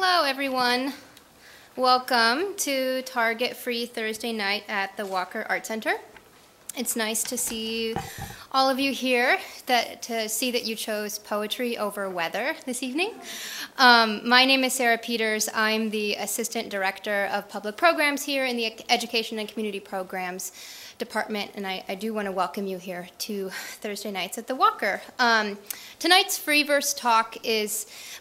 Hello, everyone. Welcome to Target Free Thursday night at the Walker Art Center. It's nice to see all of you here, to see that you chose poetry over weather this evening. My name is Sarah Peters. I'm the Assistant Director of Public Programs here in the Education and Community Programs Department, and I do want to welcome you here to Thursday nights at the Walker. Tonight's free verse talk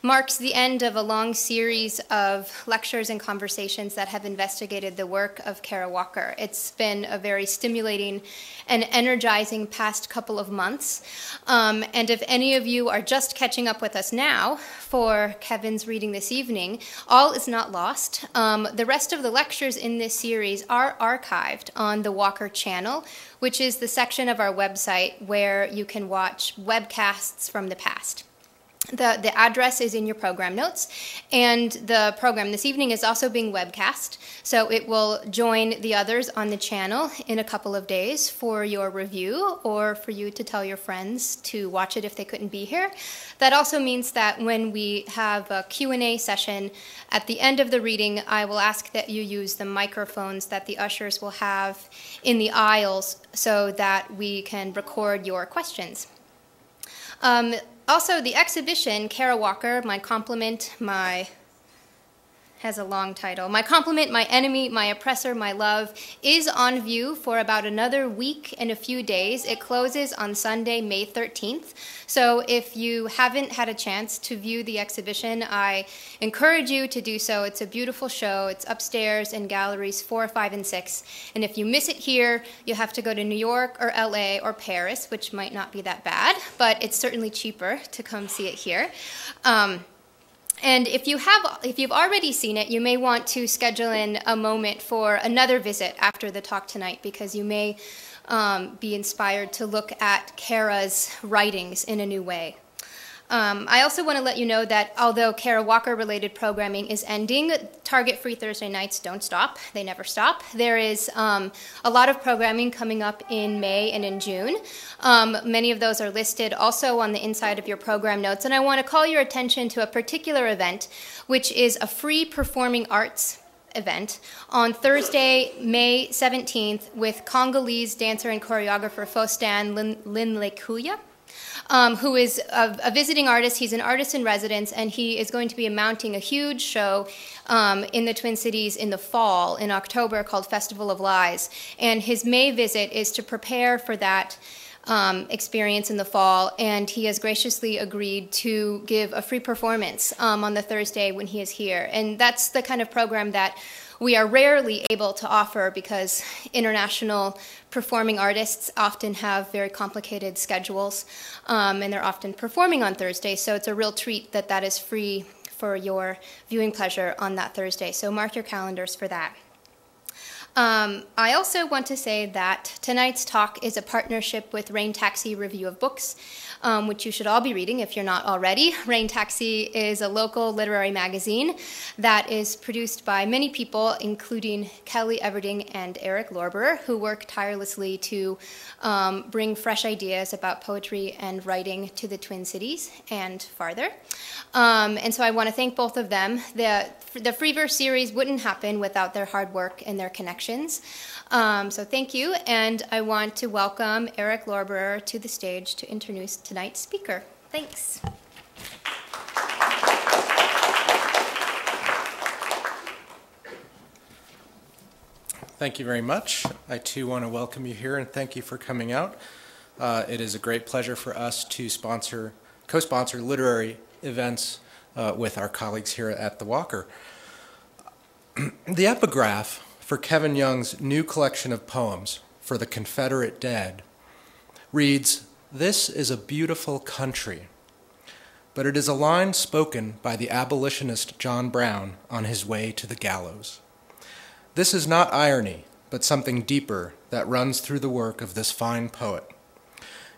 marks the end of a long series of lectures and conversations that have investigated the work of Kara Walker. It's been a very stimulating and energizing past couple of months. And if any of you are just catching up with us now for Kevin's reading this evening, all is not lost. The rest of the lectures in this series are archived on the Walker channel, which is the section of our website where you can watch webcasts from the past. The address is in your program notes, and the program this evening is also being webcast, so it will join the others on the channel in a couple of days for your review or for you to tell your friends to watch it if they couldn't be here. That also means that when we have a Q&A session at the end of the reading, I will ask that you use the microphones that the ushers will have in the aisles so that we can record your questions. Also, the exhibition, Kara Walker, has a long title. My Compliment, My Enemy, My Oppressor, My Love, is on view for about another week and a few days. It closes on Sunday, May 13th. So if you haven't had a chance to view the exhibition, I encourage you to do so. It's a beautiful show. It's upstairs in galleries 4, 5, and 6. And if you miss it here, you have to go to New York or LA or Paris, which might not be that bad, but it's certainly cheaper to come see it here. And if you've already seen it, you may want to schedule in a moment for another visit after the talk tonight, because you may be inspired to look at Kara's writings in a new way. I also want to let you know that although Kara Walker-related programming is ending, Target Free Thursday nights don't stop. They never stop. There is a lot of programming coming up in May and in June. Many of those are listed also on the inside of your program notes. And I want to call your attention to a particular event, which is a free performing arts event on Thursday, May 17th with Congolese dancer and choreographer Faustin Linlekuya. Who is a visiting artist. He's an artist in residence, and he is going to be mounting a huge show in the Twin Cities in the fall, in October, called Festival of Lies. And his May visit is to prepare for that experience in the fall, and he has graciously agreed to give a free performance on the Thursday when he is here. And that's the kind of program that we are rarely able to offer, because international performing artists often have very complicated schedules, and they're often performing on Thursdays, so it's a real treat that that is free for your viewing pleasure on that Thursday. So mark your calendars for that. I also want to say that tonight's talk is a partnership with Rain Taxi Review of Books, which you should all be reading if you're not already. Rain Taxi is a local literary magazine that is produced by many people, including Kelly Everding and Eric Lorber, who work tirelessly to bring fresh ideas about poetry and writing to the Twin Cities and farther. And so I want to thank both of them. The Free Verse series wouldn't happen without their hard work and their connections. So thank you, and I want to welcome Eric Lorber to the stage to introduce tonight's speaker. Thanks. Thank you very much. I too want to welcome you here and thank you for coming out. It is a great pleasure for us to co-sponsor literary events with our colleagues here at the Walker. The epigraph for Kevin Young's new collection of poems, For the Confederate Dead, reads, "This is a beautiful country," but it is a line spoken by the abolitionist John Brown on his way to the gallows. This is not irony, but something deeper that runs through the work of this fine poet.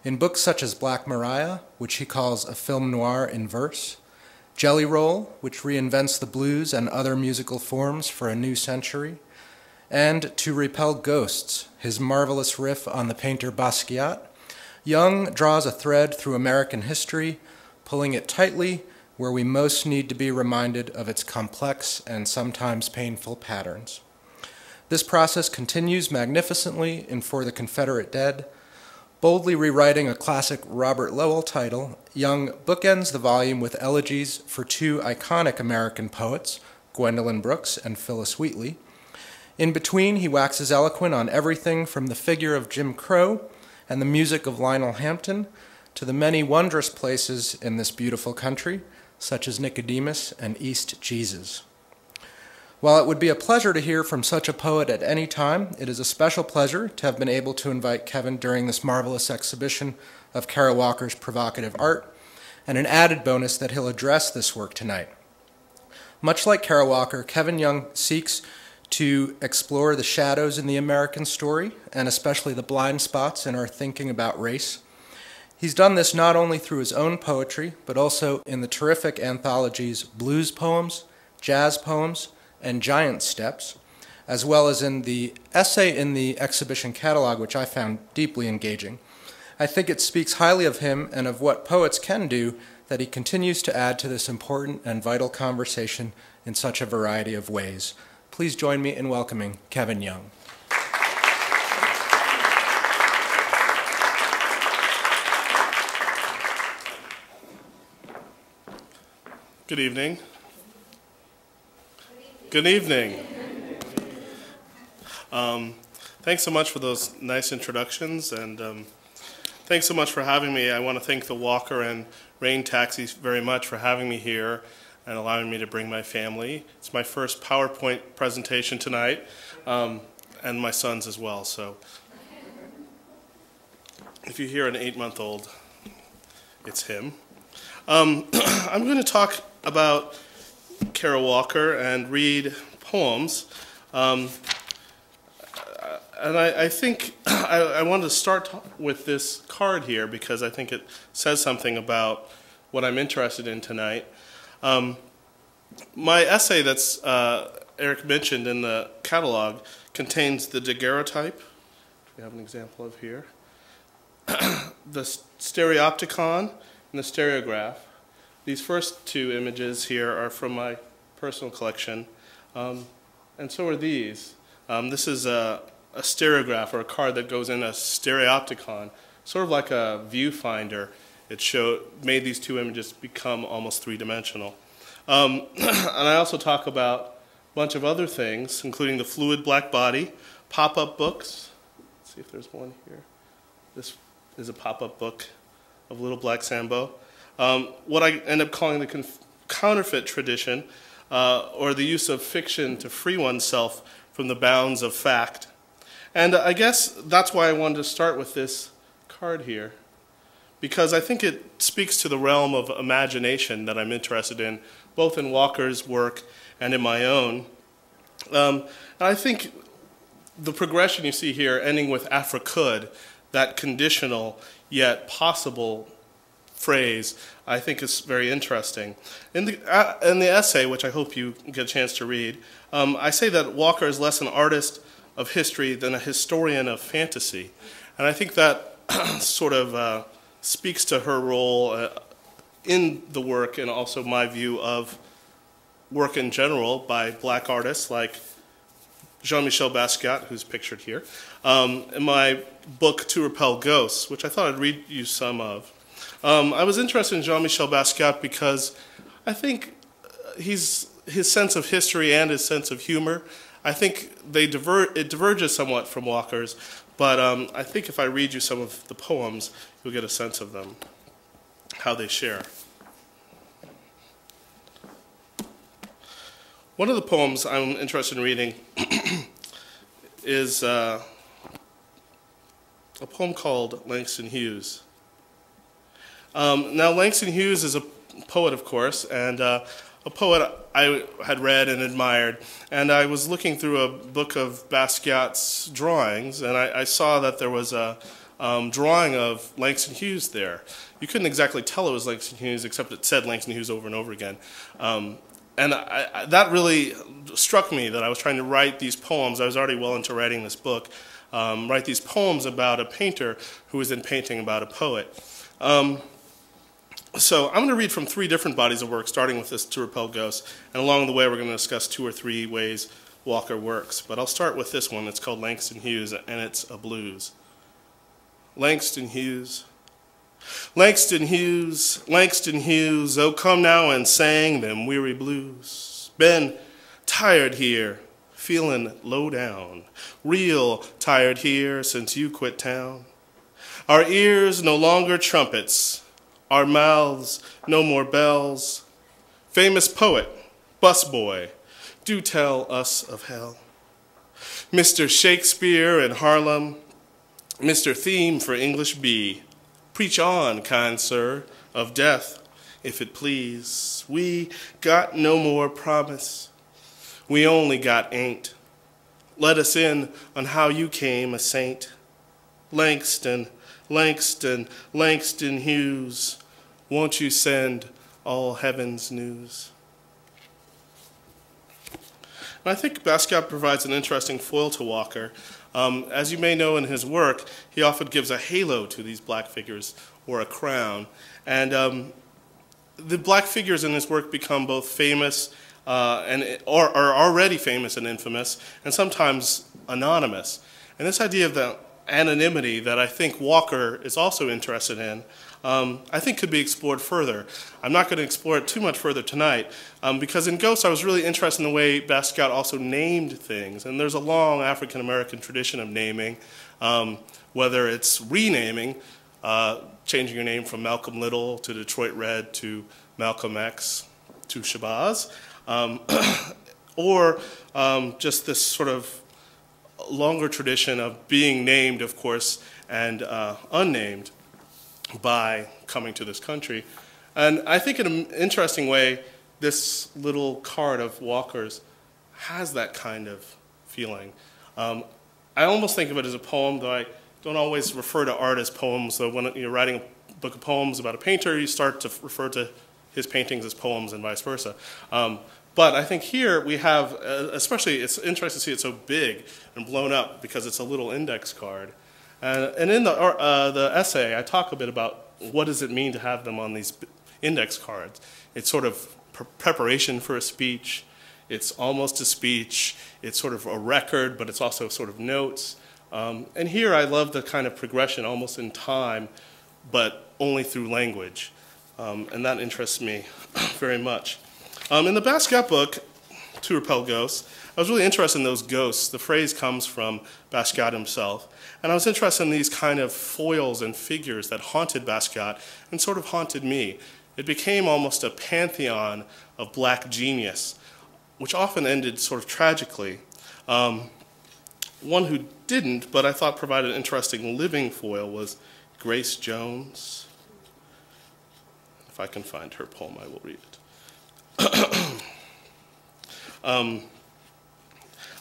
In books such as Black Maria, which he calls a film noir in verse, Jelly Roll, which reinvents the blues and other musical forms for a new century, and To Repel Ghosts, his marvelous riff on the painter Basquiat, Young draws a thread through American history, pulling it tightly where we most need to be reminded of its complex and sometimes painful patterns. This process continues magnificently in For the Confederate Dead. Boldly rewriting a classic Robert Lowell title, Young bookends the volume with elegies for two iconic American poets, Gwendolyn Brooks and Phyllis Wheatley. In between, he waxes eloquent on everything from the figure of Jim Crow and the music of Lionel Hampton to the many wondrous places in this beautiful country, such as Nicodemus and East Jesus. While it would be a pleasure to hear from such a poet at any time, it is a special pleasure to have been able to invite Kevin during this marvelous exhibition of Kara Walker's provocative art, and an added bonus that he'll address this work tonight. Much like Kara Walker, Kevin Young seeks to explore the shadows in the American story, and especially the blind spots in our thinking about race. He's done this not only through his own poetry, but also in the terrific anthologies Blues Poems, Jazz Poems, and Giant Steps, as well as in the essay in the exhibition catalog, which I found deeply engaging. I think it speaks highly of him and of what poets can do that he continues to add to this important and vital conversation in such a variety of ways. Please join me in welcoming Kevin Young. Good evening. Good evening. Thanks so much for those nice introductions, and thanks so much for having me. I want to thank the Walker and Rain Taxis very much for having me here and allowing me to bring my family. It's my first PowerPoint presentation tonight, and my son's as well. So if you hear an 8-month-old, it's him. I'm going to talk about Kara Walker and read poems. And I think I wanted to start with this card here because I think it says something about what I'm interested in tonight. My essay that's Eric mentioned in the catalog contains the daguerreotype, we have an example of here, the stereopticon, and the stereograph. These first two images here are from my personal collection, and so are these. This is a stereograph, or a card that goes in a stereopticon, sort of like a viewfinder. It made these two images become almost three-dimensional. And I also talk about a bunch of other things, including the fluid black body, pop-up books. Let's see if there's one here. This is a pop-up book of Little Black Sambo. What I end up calling the counterfeit tradition, or the use of fiction to free oneself from the bounds of fact. And I guess that's why I wanted to start with this card here, because I think it speaks to the realm of imagination that I'm interested in, both in Walker's work and in my own. And I think the progression you see here, ending with Africould, that conditional yet possible phrase, I think is very interesting. In the essay, which I hope you get a chance to read, I say that Walker is less an artist of history than a historian of fantasy. And I think that sort of speaks to her role in the work, and also my view of work in general by black artists like Jean-Michel Basquiat, who's pictured here, in my book To Repel Ghosts, which I thought I'd read you some of. I was interested in Jean-Michel Basquiat because I think his sense of history and his sense of humor, I think it diverges somewhat from Walker's, but I think if I read you some of the poems, you'll get a sense of them, how they share. One of the poems I'm interested in reading is a poem called Langston Hughes. Now, Langston Hughes is a poet, of course, and a poet I had read and admired. And I was looking through a book of Basquiat's drawings, and I saw that there was a drawing of Langston Hughes there. You couldn't exactly tell it was Langston Hughes, except it said Langston Hughes over and over again. And that really struck me, that I was trying to write these poems. I was already well into writing this book, write these poems about a painter who was then painting about a poet. So I'm going to read from 3 different bodies of work, starting with this To Repel Ghosts, and along the way we're going to discuss 2 or 3 ways Walker works. But I'll start with this one. It's called Langston Hughes, and it's a blues. Langston Hughes. Langston Hughes, Langston Hughes, oh come now and sang them weary blues. Been tired here, feeling low down, real tired here since you quit town. Our ears no longer trumpets, our mouths no more bells. Famous poet, busboy, do tell us of hell. Mr. Shakespeare in Harlem, Mr. Theme for English B. Preach on, kind sir, of death, if it please. We got no more promise. We only got ain't. Let us in on how you came a saint. Langston, Langston, Langston Hughes, won't you send all heaven's news? And I think Basquiat provides an interesting foil to Walker. As you may know in his work, he often gives a halo to these black figures, or a crown. And the black figures in his work become both famous or are already famous and infamous, and sometimes anonymous. And this idea of the anonymity that I think Walker is also interested in, I think could be explored further. I'm not going to explore it too much further tonight, because in Ghosts I was really interested in the way Basquiat also named things. And there's a long African-American tradition of naming, whether it's renaming, changing your name from Malcolm Little to Detroit Red to Malcolm X to Shabazz, or just this sort of longer tradition of being named, of course, and unnamed by coming to this country. And I think in an interesting way, this little card of Walker's has that kind of feeling. I almost think of it as a poem, though I don't always refer to art as poems. So when you're writing a book of poems about a painter, you start to refer to his paintings as poems and vice versa. But I think here we have, especially it's interesting to see it so big and blown up because it's a little index card. And in the essay, I talk a bit about what does it mean to have them on these index cards. It's sort of preparation for a speech. It's almost a speech. It's sort of a record, but it's also sort of notes. And here I love the kind of progression almost in time, but only through language. And that interests me very much. In the Basquiat book, To Repel Ghosts, I was really interested in those ghosts. The phrase comes from Basquiat himself. And I was interested in these kind of foils and figures that haunted Basquiat and sort of haunted me. It became almost a pantheon of black genius, which often ended sort of tragically. One who didn't, but I thought provided an interesting living foil, was Grace Jones. If I can find her poem, I will read it.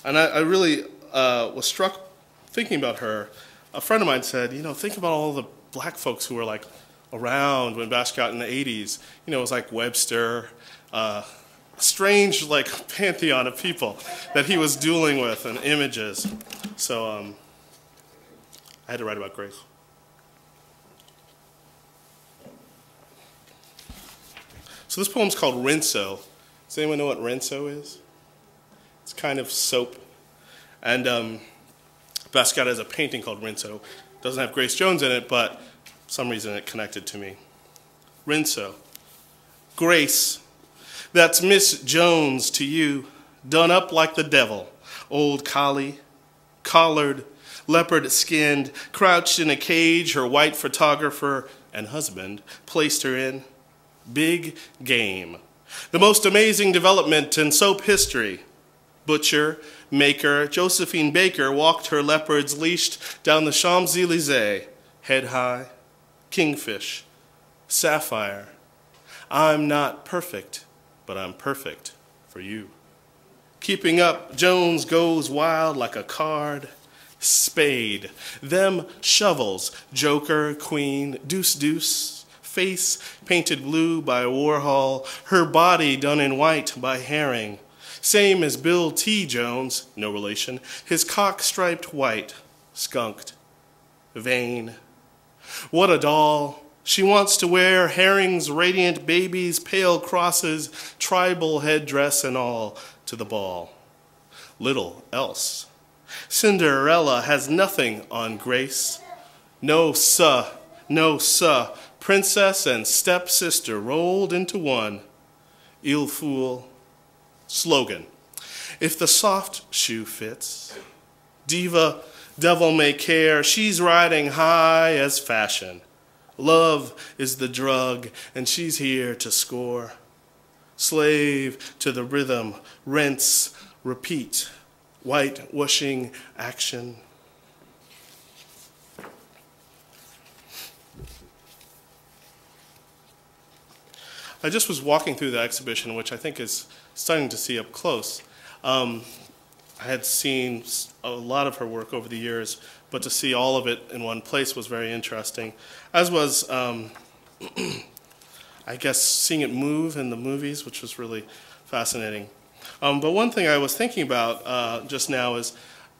And I really was struck thinking about her. A friend of mine said, you know, think about all the black folks who were like around when Basquiat in the 80s. You know, it was like Webster, strange like pantheon of people that he was dueling with and images. So I had to write about Grace. So this poem's called Rinso. Does anyone know what Rinso is? It's kind of soap. And Basquiat has a painting called Rinso. It doesn't have Grace Jones in it, but for some reason it connected to me. Rinso. Grace, that's Miss Jones to you, done up like the devil. Old collie, collared, leopard-skinned, crouched in a cage her white photographer and husband placed her in. Big game. The most amazing development in soap history. Butcher, maker, Josephine Baker walked her leopards leashed down the Champs-Élysées, head high, kingfish, sapphire. I'm not perfect, but I'm perfect for you. Keeping up, Jones goes wild like a card. Spade, them shovels, joker, queen, deuce, deuce. Face painted blue by Warhol, her body done in white by Herring. Same as Bill T. Jones, no relation, his cock striped white, skunked, vain. What a doll, She wants to wear herrings, radiant babies, pale crosses, tribal headdress and all to the ball. Little else. Cinderella has nothing on grace. No, suh, princess and stepsister rolled into one. Il fool. Slogan. If the soft shoe fits, diva, devil may care, she's riding high as fashion. Love is the drug, and she's here to score. Slave to the rhythm, rinse, repeat, whitewashing action. I just was walking through the exhibition, which I think is stunning to see up close. I had seen a lot of her work over the years, but to see all of it in one place was very interesting, as was, I guess, seeing it move in the movies, which was really fascinating. But one thing I was thinking about just now is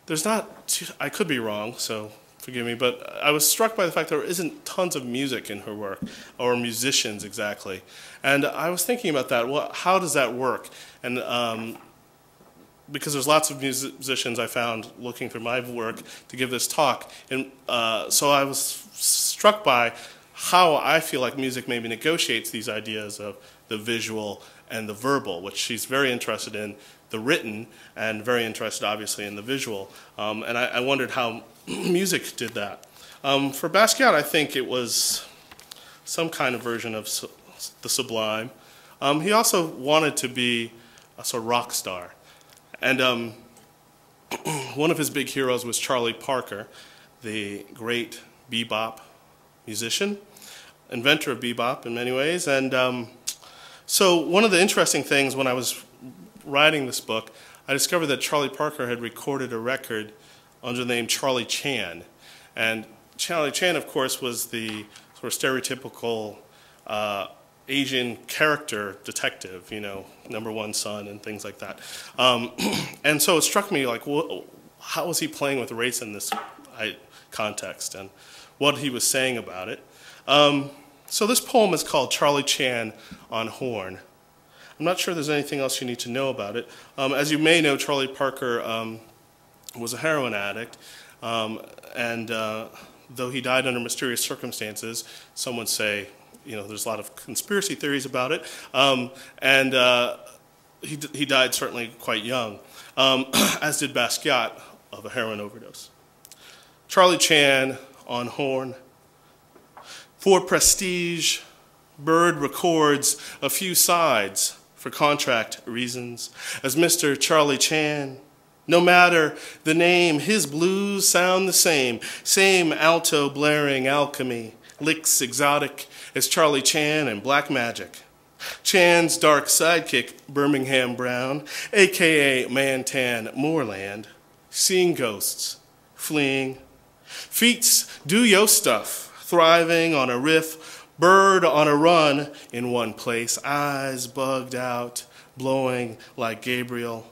there's not, I could be wrong, so forgive me, but I was struck by the fact there isn't tons of music in her work, or musicians exactly. And I was thinking about that. Well, how does that work? And because there's lots of musicians I found looking through my work to give this talk, and so I was struck by how I feel like music maybe negotiates these ideas of the visual and the verbal, which she's very interested in, the written, and very interested, obviously, in the visual. And I wondered how music did that. For Basquiat, I think it was some kind of version of the sublime. He also wanted to be a sort of rock star. And one of his big heroes was Charlie Parker, the great bebop musician, inventor of bebop in many ways. And so one of the interesting things when I was writing this book, I discovered that Charlie Parker had recorded a record under the name Charlie Chan. And Charlie Chan, of course, was the sort of stereotypical Asian character detective, you know, number one son and things like that. And so it struck me like, how was he playing with race in this context and what he was saying about it. So this poem is called Charlie Chan on Horn. I'm not sure there's anything else you need to know about it. As you may know, Charlie Parker was a heroin addict, and though he died under mysterious circumstances, some would say, you know, there's a lot of conspiracy theories about it, and he died certainly quite young, as did Basquiat of a heroin overdose. Charlie Chan on Horn. For prestige, Bird records a few sides for contract reasons as Mr. Charlie Chan. No matter the name, his blues sound the same alto blaring alchemy, licks exotic as Charlie Chan and Black Magic. Chan's dark sidekick, Birmingham Brown, a.k.a. Mantan Moorland, seeing ghosts, fleeing. Feats do yo stuff, thriving on a riff, Bird on a run in one place, eyes bugged out, blowing like Gabriel.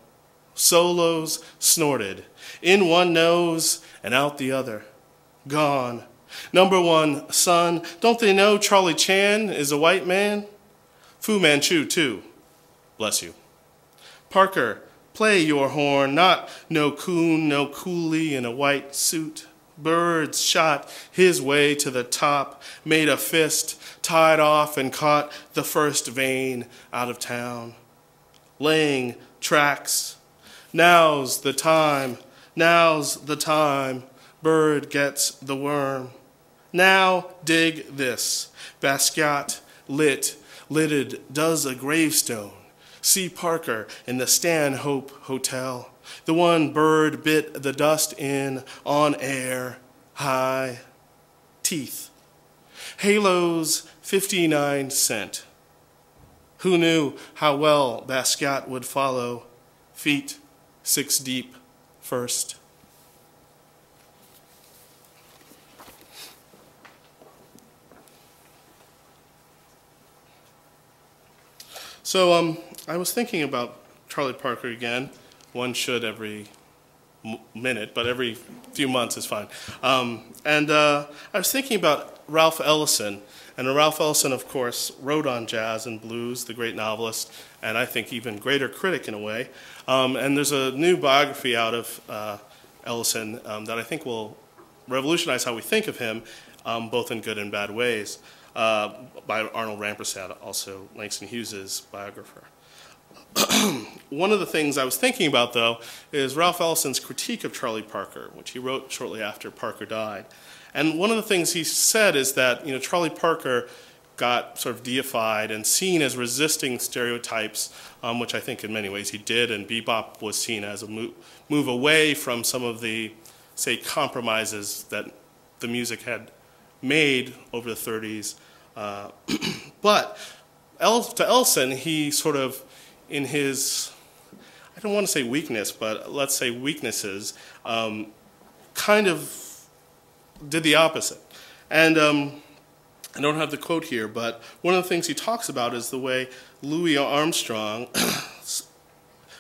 Solos snorted, in one nose and out the other. Gone. Number one, son, don't they know Charlie Chan is a white man? Fu Manchu, too. Bless you. Parker, play your horn, not no coon, no coolie in a white suit. Birds shot his way to the top, made a fist, tied off and caught the first vein out of town. Laying tracks. Now's the time, Bird gets the worm. Now dig this, Basquiat lidded does a gravestone. See Parker in the Stanhope Hotel, the one Bird bit the dust in on air, high, teeth. Halos 59 cent. Who knew how well Basquiat would follow, feet 6 deep first. So I was thinking about Charlie Parker again. One should every minute, but every few months is fine. I was thinking about Ralph Ellison. And Ralph Ellison, of course, wrote on jazz and blues, the great novelist, and I think even greater critic in a way. And there's a new biography out of Ellison that I think will revolutionize how we think of him, both in good and bad ways, by Arnold Rampersad, also Langston Hughes' biographer. One of the things I was thinking about, though, is Ralph Ellison's critique of Charlie Parker, which he wrote shortly after Parker died. And one of the things he said is that Charlie Parker got sort of deified and seen as resisting stereotypes, which I think in many ways he did, and bebop was seen as a move away from some of the, say, compromises that the music had made over the 30s. But to Ellison, he sort of, in his, I don't want to say weakness, but let's say weaknesses, kind of did the opposite. And I don't have the quote here, but one of the things he talks about is the way Louis Armstrong,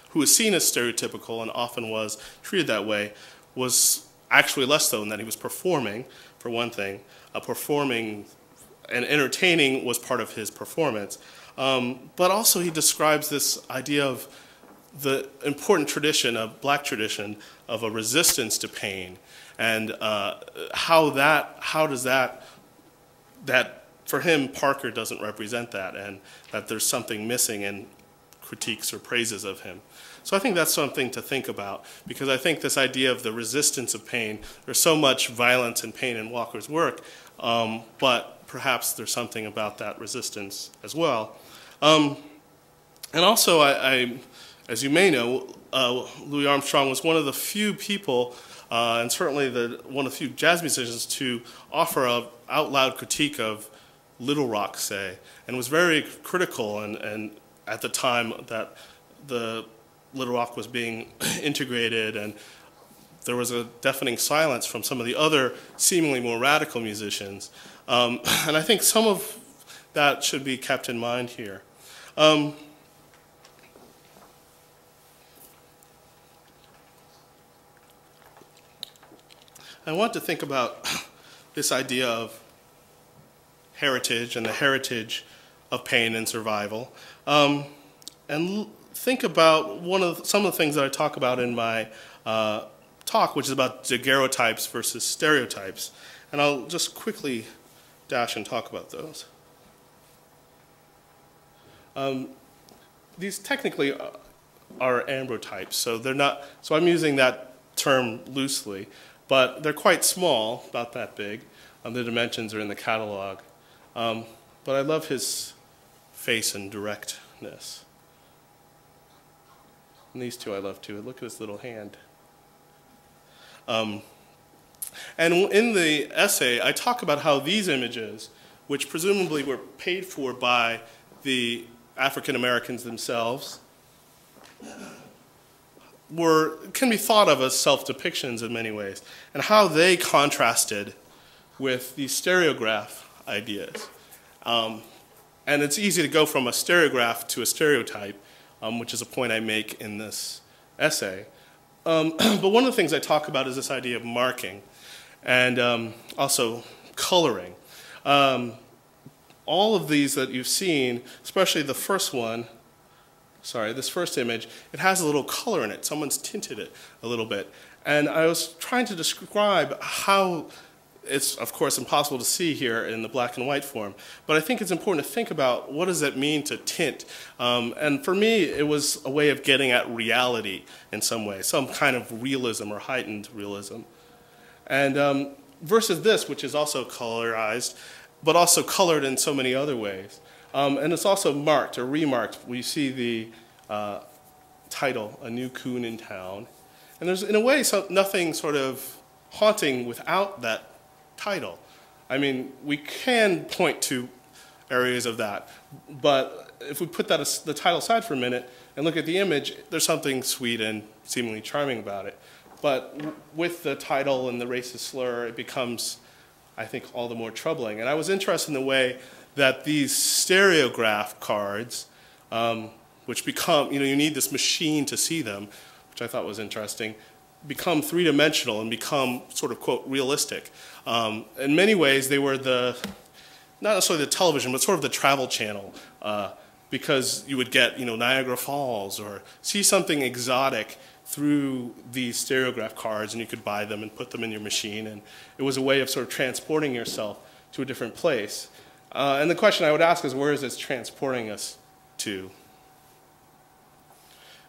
who was seen as stereotypical and often was treated that way, was actually less so in that he was performing, for one thing. Performing and entertaining was part of his performance. But also he describes this idea of the important tradition, a black tradition, of a resistance to pain. And how does that for him, Parker doesn't represent that, and that there's something missing in critiques or praises of him. So I think that's something to think about, because I think this idea of the resistance of pain, there's so much violence and pain in Walker's work, but perhaps there's something about that resistance as well. And also, as you may know, Louis Armstrong was one of the few people, and certainly one of the few jazz musicians, to offer an out-loud critique of Little Rock, say, and was very critical and at the time that the Little Rock was being integrated, and there was a deafening silence from some of the other seemingly more radical musicians. And I think some of that should be kept in mind here. I want to think about this idea of heritage and the heritage of pain and survival, and think about some of the things that I talk about in my talk, which is about daguerreotypes versus stereotypes. And I'll just quickly dash and talk about those. These technically are ambrotypes, so they're not. So I'm using that term loosely, but they're quite small, about that big. The dimensions are in the catalog. But I love his face and directness. And these two I love too. Look at his little hand. And in the essay, I talk about how these images, which presumably were paid for by the African Americans themselves, can be thought of as self-depictions in many ways, and how they contrasted with these stereograph ideas. And it's easy to go from a stereograph to a stereotype, which is a point I make in this essay. But one of the things I talk about is this idea of marking and also coloring. All of these that you've seen, especially the first one, this first image, it has a little color in it. Someone's tinted it a little bit. And I was trying to describe how it's, of course, impossible to see here in the black and white form. But I think it's important to think about what does it mean to tint. And for me, it was a way of getting at reality in some way, some kind of realism or heightened realism. And versus this, which is also colorized, but also colored in so many other ways. And it's also marked or remarked. We see the title, A New Coon in Town. And there's, in a way, nothing sort of haunting without that title. I mean, we can point to areas of that, but if we put that the title aside for a minute and look at the image, there's something sweet and seemingly charming about it. But with the title and the racist slur, it becomes, I think, all the more troubling. And I was interested in the way that these stereograph cards, which become, you need this machine to see them, which I thought was interesting, become three-dimensional and become sort of, quote, realistic. In many ways, they were not necessarily the television, but sort of the travel channel, because you would get, Niagara Falls or see something exotic through these stereograph cards, and you could buy them and put them in your machine, and it was a way of sort of transporting yourself to a different place. And the question I would ask is, where is this transporting us to?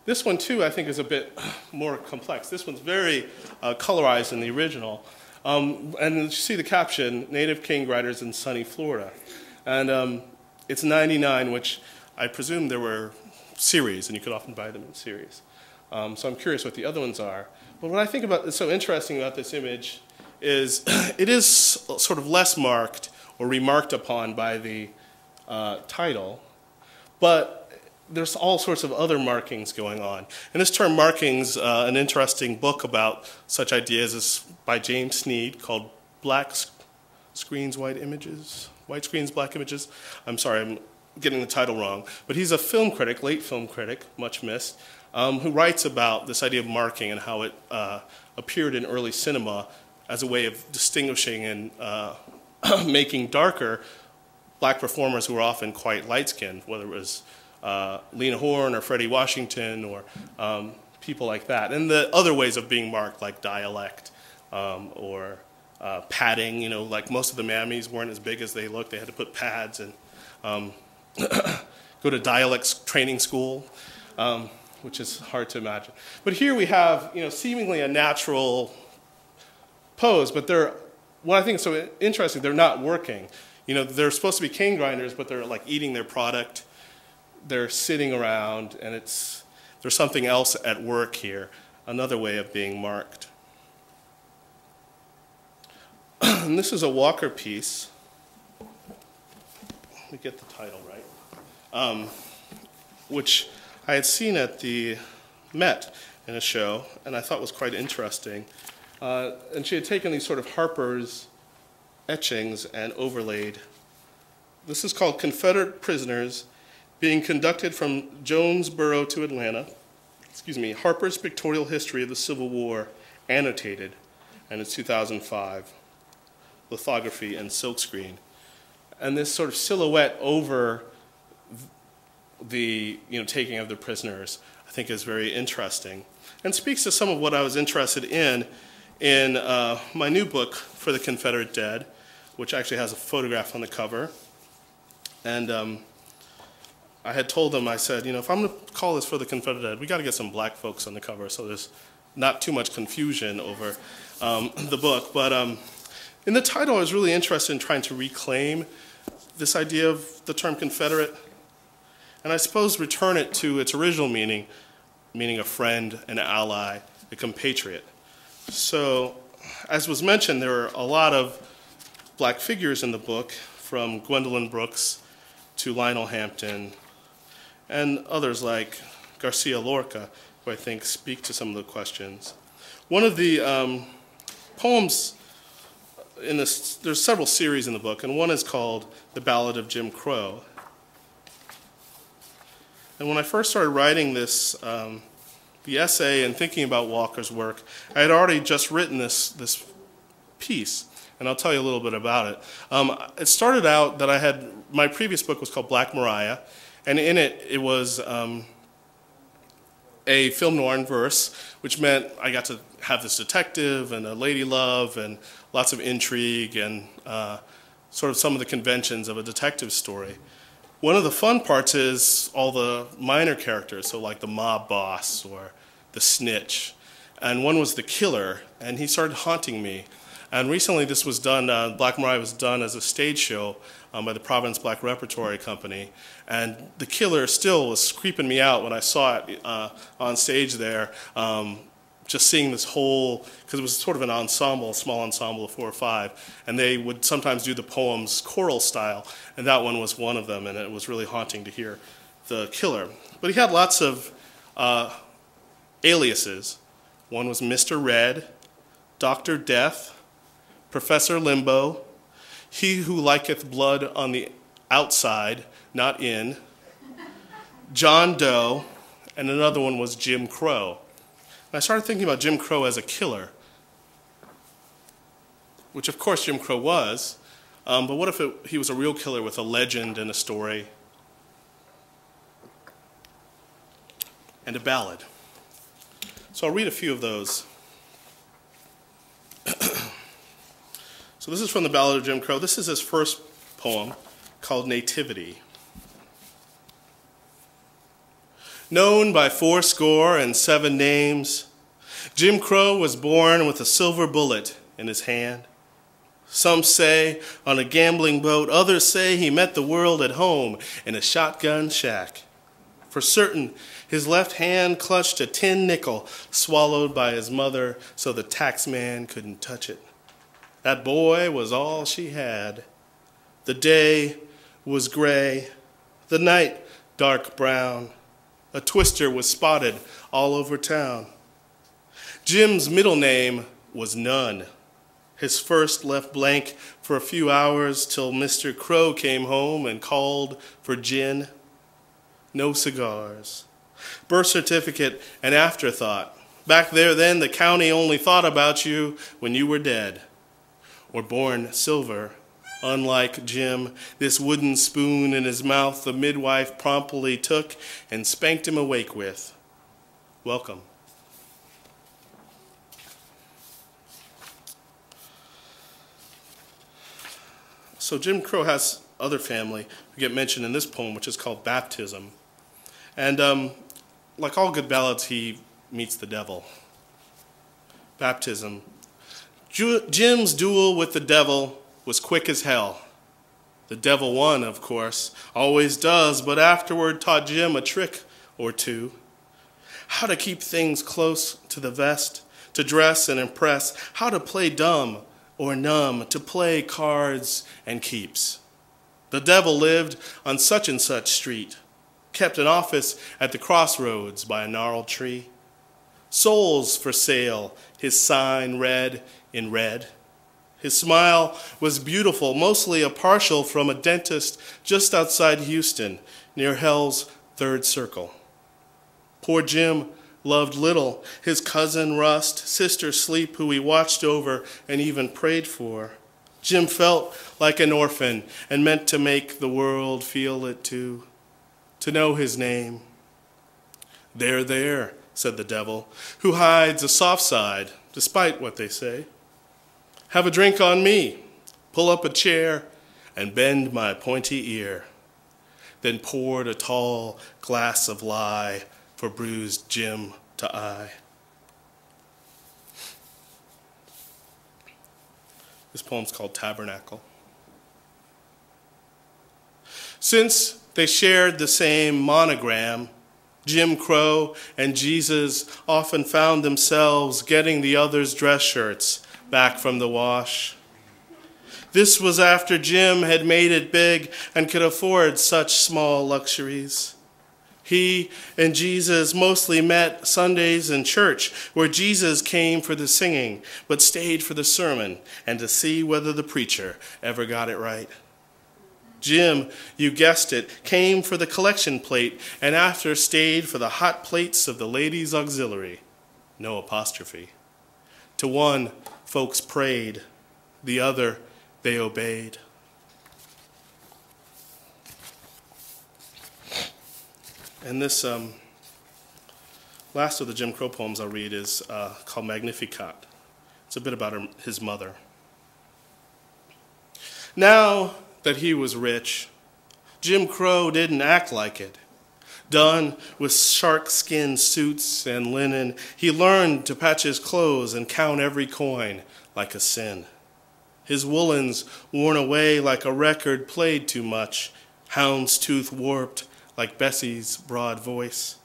This one, too, I think is a bit more complex. This one's very colorized in the original. And you see the caption, Native King Riders in Sunny Florida. And it's 99, which I presume there were series, and you could often buy them in series. So I'm curious what the other ones are. But what I think is so interesting about this image is it is sort of less marked or remarked upon by the title, but there's all sorts of other markings going on. And this term markings, an interesting book about such ideas is by James Sneed called Black Screens, White Images, White Screens, Black Images. I'm sorry, I'm getting the title wrong. But he's a film critic, late film critic, much missed, who writes about this idea of marking and how it appeared in early cinema as a way of distinguishing and making darker black performers who were often quite light-skinned, whether it was Lena Horne or Freddie Washington or people like that. And the other ways of being marked, like dialect or padding, like most of the mammies weren't as big as they looked. They had to put pads and go to dialect training school, which is hard to imagine. But here we have, seemingly a natural pose, but what I think is so interesting, they're not working. They're supposed to be cane grinders, but they're like eating their product. They're sitting around, and there's something else at work here, another way of being marked. And this is a Walker piece. Let me get the title right. Which I had seen at the Met in a show, and I thought was quite interesting. And she had taken these sort of Harper's etchings and overlaid. This is called Confederate Prisoners Being Conducted from Jonesboro to Atlanta. Harper's Pictorial History of the Civil War, annotated, and it's 2005. Lithography and silkscreen. And this sort of silhouette over the taking of the prisoners, I think is very interesting, and speaks to some of what I was interested in my new book, For the Confederate Dead, which actually has a photograph on the cover. And I had told them, I said, if I'm going to call this For the Confederate Dead, we got to get some black folks on the cover so there's not too much confusion over the book. But in the title, I was really interested in trying to reclaim this idea of the term Confederate, and I suppose return it to its original meaning a friend, an ally, a compatriot. So, as was mentioned, there are a lot of black figures in the book, from Gwendolyn Brooks to Lionel Hampton, and others like Garcia Lorca, who I think speak to some of the questions. One of the poems in this, there's several series in the book, and one is called The Ballad of Jim Crow. And when I first started writing this, the essay and thinking about Walker's work, I had already just written this piece, and I'll tell you a little bit about it. It started out that my previous book was called Black Mariah, and in it was a film noir in verse, which meant I got to have this detective and a lady love and lots of intrigue and sort of some of the conventions of a detective story. One of the fun parts is all the minor characters, so like the mob boss or the snitch. And one was the killer, and he started haunting me. And recently this was done, Black Mariah was done as a stage show by the Providence Black Repertory Company. And the killer still was creeping me out when I saw it on stage there. Just seeing this whole, because it was sort of an ensemble, a small ensemble of 4 or 5, and they would sometimes do the poems choral style, and that one was one of them, and it was really haunting to hear the killer. But he had lots of aliases. One was Mr. Red, Dr. Death, Professor Limbo, He Who Liketh Blood on the Outside, Not In, John Doe, and another one was Jim Crow. I started thinking about Jim Crow as a killer, which of course Jim Crow was, but what if he was a real killer with a legend and a story and a ballad? So I'll read a few of those. So this is from the Ballad of Jim Crow. This is his first poem called Nativity. Known by 77 names, Jim Crow was born with a silver bullet in his hand. Some say on a gambling boat, others say he met the world at home in a shotgun shack. For certain, his left hand clutched a tin nickel swallowed by his mother so the taxman couldn't touch it. That boy was all she had. The day was gray, the night dark brown. A twister was spotted all over town. Jim's middle name was None. His first left blank for a few hours till Mr. Crow came home and called for gin. No cigars. Birth certificate, an afterthought. Back there then, the county only thought about you when you were dead or born silver. Unlike Jim, this wooden spoon in his mouth the midwife promptly took and spanked him awake with. Welcome. So Jim Crow has other family who get mentioned in this poem, which is called Baptism. And like all good ballads, he meets the devil. Baptism. Jim's duel with the devil was quick as hell. The devil won, of course, always does, but afterward taught Jim a trick or two. How to keep things close to the vest, to dress and impress, how to play dumb or numb, to play cards and keeps. The devil lived on such and such street, kept an office at the crossroads by a gnarled tree. Souls for sale, his sign read in red. His smile was beautiful, mostly a partial from a dentist just outside Houston, near Hell's third circle. Poor Jim loved little, his cousin Rust, sister Sleep, who he watched over and even prayed for. Jim felt like an orphan and meant to make the world feel it too, to know his name. There, said the devil, who hides a soft side, despite what they say. Have a drink on me, pull up a chair, and bend my pointy ear. Then poured a tall glass of lye for bruised Jim to eye. This poem's called Tabernacle. Since they shared the same monogram, Jim Crow and Jesus often found themselves getting the other's dress shirts back from the wash. This was after Jim had made it big and could afford such small luxuries. He and Jesus mostly met Sundays in church, where Jesus came for the singing, but stayed for the sermon and to see whether the preacher ever got it right. Jim, you guessed it, came for the collection plate and after stayed for the hot plates of the ladies' auxiliary. No apostrophe. To one, folks prayed. The other, they obeyed. And this last of the Jim Crow poems I'll read is called Magnificat. It's a bit about his mother. Now that he was rich, Jim Crow didn't act like it. Done with shark-skin suits and linen, he learned to patch his clothes and count every coin like a sin. His woolens worn away like a record played too much, houndstooth warped like Bessie's broad voice.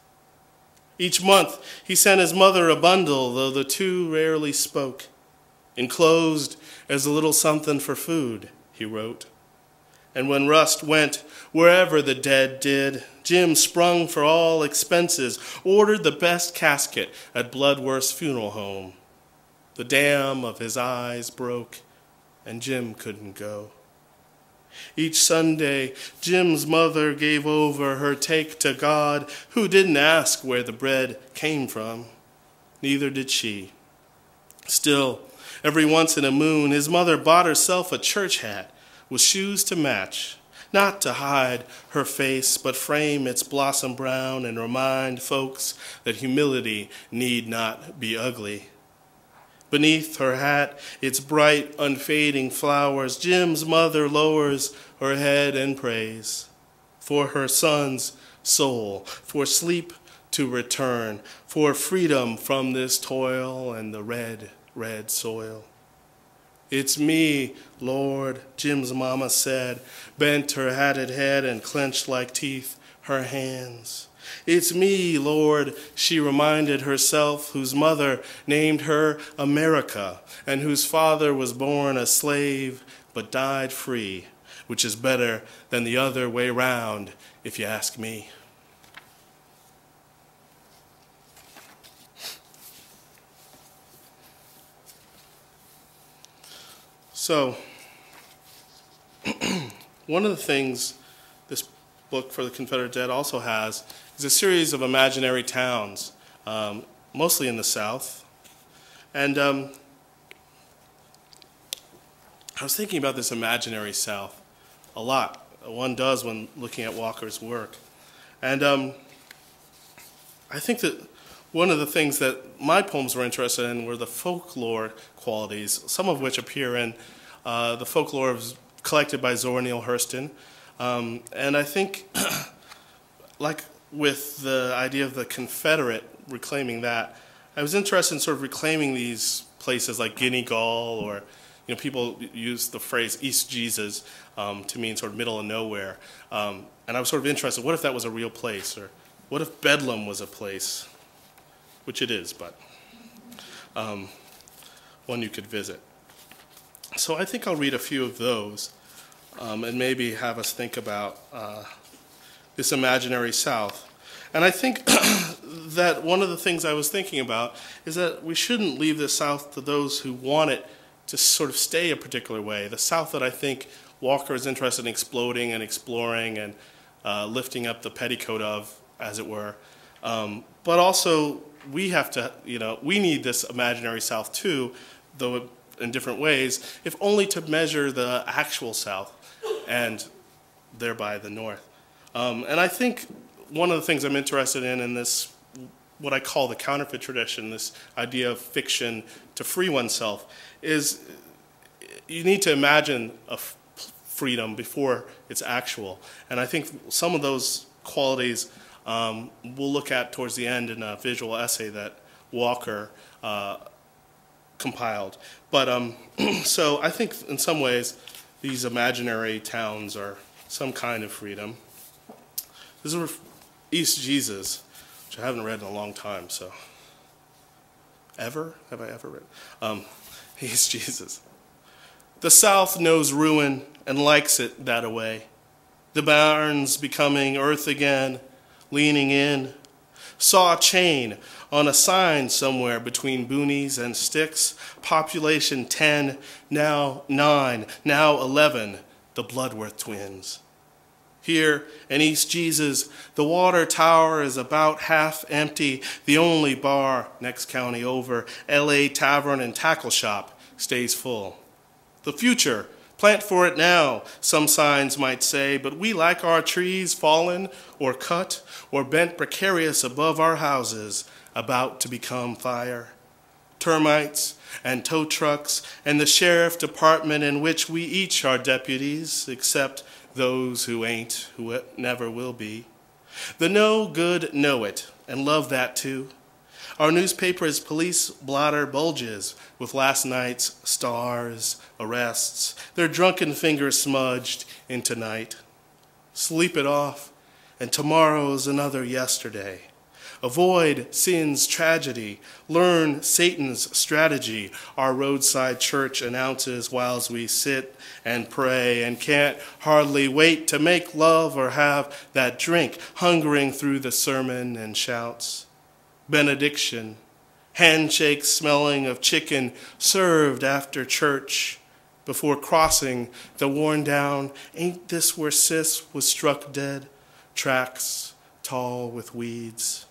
Each month he sent his mother a bundle, though the two rarely spoke. Enclosed as a little something for food, he wrote. And when Rust went wherever the dead did, Jim sprung for all expenses, ordered the best casket at Bloodworth's funeral home. The dam of his eyes broke, and Jim couldn't go. Each Sunday, Jim's mother gave over her take to God, who didn't ask where the bread came from. neither did she. Still, every once in a moon, his mother bought herself a church hat with shoes to match, not to hide her face, but frame its blossom brown and remind folks that humility need not be ugly. Beneath her hat, its bright, unfading flowers, Jim's mother lowers her head and prays for her son's soul, for sleep to return, for freedom from this toil and the red, red soil. It's me, Lord, Jim's mama said, bent her hatted head and clenched like teeth her hands. It's me, Lord, she reminded herself, whose mother named her America, and whose father was born a slave but died free, which is better than the other way round, if you ask me. So, one of the things this book, For the Confederate Dead, also has is a series of imaginary towns, mostly in the South. And I was thinking about this imaginary South a lot. One does when looking at Walker's work. And I think that one of the things that my poems were interested in were the folklore qualities, some of which appear in the folklore collected by Zora Neale Hurston. And I think, like with the idea of the Confederate, reclaiming that, I was interested in sort of reclaiming these places like Guinea Gall, or people use the phrase East Jesus to mean sort of middle of nowhere. And I was sort of interested, what if that was a real place? Or what if Bedlam was a place? Which it is, but one you could visit. So I think I'll read a few of those and maybe have us think about this imaginary South. And I think that one of the things I was thinking about is that we shouldn't leave the South to those who want it to sort of stay a particular way. The South that I think Walker is interested in exploding and exploring and lifting up the petticoat of, as it were. But also, we have to, we need this imaginary South too, though in different ways, if only to measure the actual South and thereby the North. And I think one of the things I'm interested in this, what I call the counterfeit tradition, this idea of fiction to free oneself, is you need to imagine a freedom before it's actual. And I think some of those qualities we'll look at towards the end in a visual essay that Walker compiled. But so I think in some ways these imaginary towns are some kind of freedom. This is East Jesus, which I haven't read in a long time, so. Have I ever read? East Jesus. The South knows ruin and likes it that away. The barns becoming earth again, leaning in. Saw a chain on a sign somewhere between boonies and sticks. Population 10, now 9, now 11, the Bloodworth twins. Here in East Jesus, the water tower is about half empty. The only bar next county over, L.A. Tavern and Tackle Shop, stays full. The future, plant for it now, some signs might say, but we like our trees fallen or cut or bent precarious above our houses, about to become fire. Termites and tow trucks and the sheriff department in which we each are deputies, except those who ain't, who never will be. The no good know it and love that too. Our newspaper's police blotter bulges with last night's stars, arrests, their drunken fingers smudged into night. Sleep it off, and tomorrow's another yesterday. Avoid sin's tragedy, learn Satan's strategy, our roadside church announces whiles we sit and pray and can't hardly wait to make love or have that drink, hungering through the sermon and shouts. Benediction, handshakes smelling of chicken served after church, before crossing the worn down, ain't this where sis was struck dead, tracks tall with weeds.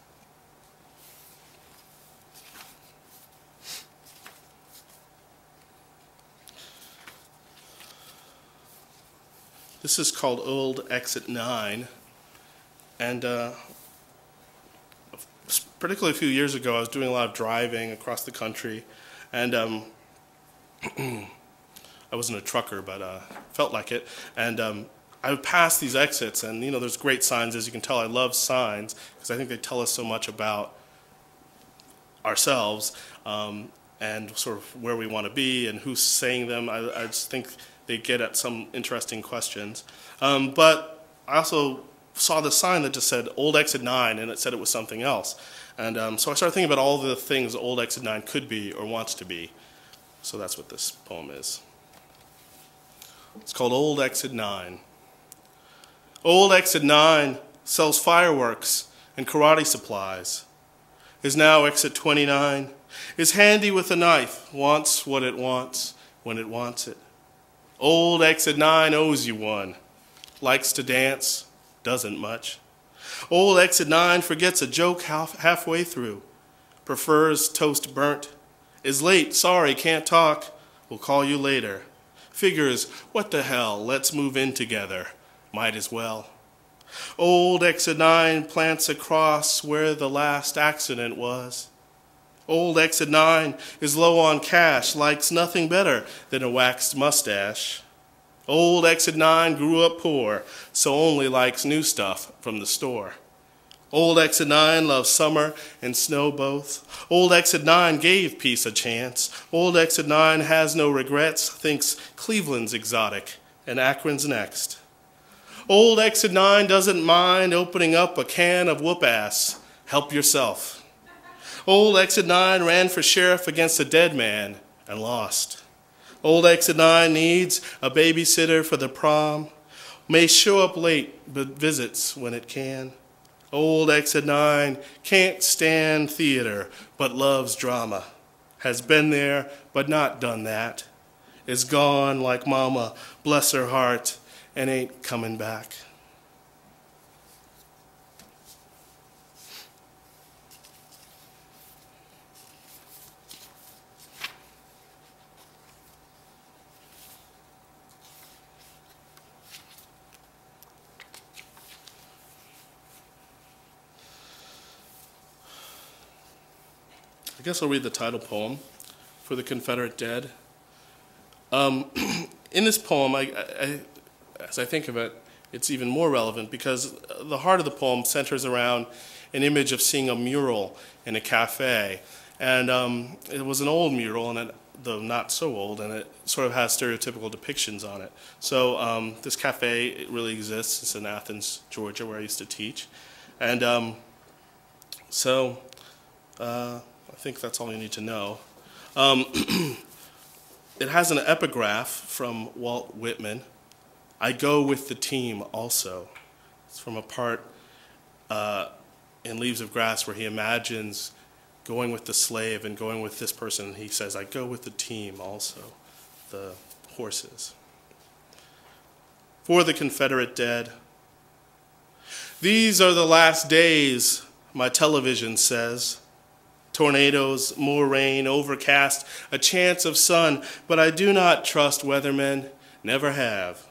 This is called Old Exit 9. And particularly a few years ago, I was doing a lot of driving across the country. And I wasn't a trucker, but felt like it. And I would pass these exits, and there's great signs. As you can tell, I love signs because I think they tell us so much about ourselves and sort of where we want to be and who's saying them. I just think they get at some interesting questions. But I also saw the sign that just said Old Exit 9, and it said it was something else. And so I started thinking about all the things Old Exit 9 could be or wants to be. So that's what this poem is. It's called Old Exit 9. Old Exit 9 sells fireworks and karate supplies, is now Exit 29, is handy with a knife, wants what it wants when it wants it. Old Exit 9 owes you one, likes to dance, doesn't much. Old Exit 9 forgets a joke halfway through, prefers toast burnt, is late, sorry, can't talk, we'll call you later. Figures, what the hell, let's move in together, might as well. Old Exit 9 plants a cross where the last accident was. Old Exit 9 is low on cash, likes nothing better than a waxed mustache. Old Exit 9 grew up poor, so only likes new stuff from the store. Old Exit 9 loves summer and snow both. Old Exit 9 gave peace a chance. Old Exit 9 has no regrets, thinks Cleveland's exotic and Akron's next. Old Exit 9 doesn't mind opening up a can of whoop-ass. Help yourself. Old Exit 9 ran for sheriff against a dead man and lost. Old Exit 9 needs a babysitter for the prom, may show up late but visits when it can. Old Exit 9 can't stand theater but loves drama, has been there but not done that, is gone like mama, bless her heart, and ain't coming back. I guess I'll read the title poem, For the Confederate Dead. In this poem, as I think of it, it's even more relevant because the heart of the poem centers around an image of seeing a mural in a cafe. And it was an old mural, and though not so old, and it sort of has stereotypical depictions on it. So this cafe, it really exists. It's in Athens, Georgia, where I used to teach. And I think that's all you need to know. It has an epigraph from Walt Whitman. I go with the team also. It's from a part in Leaves of Grass where he imagines going with the slave and going with this person. And he says, I go with the team also, the horses. For the Confederate Dead. These are the last days, my television says. Tornadoes, more rain, overcast, a chance of sun, but I do not trust weathermen, never have.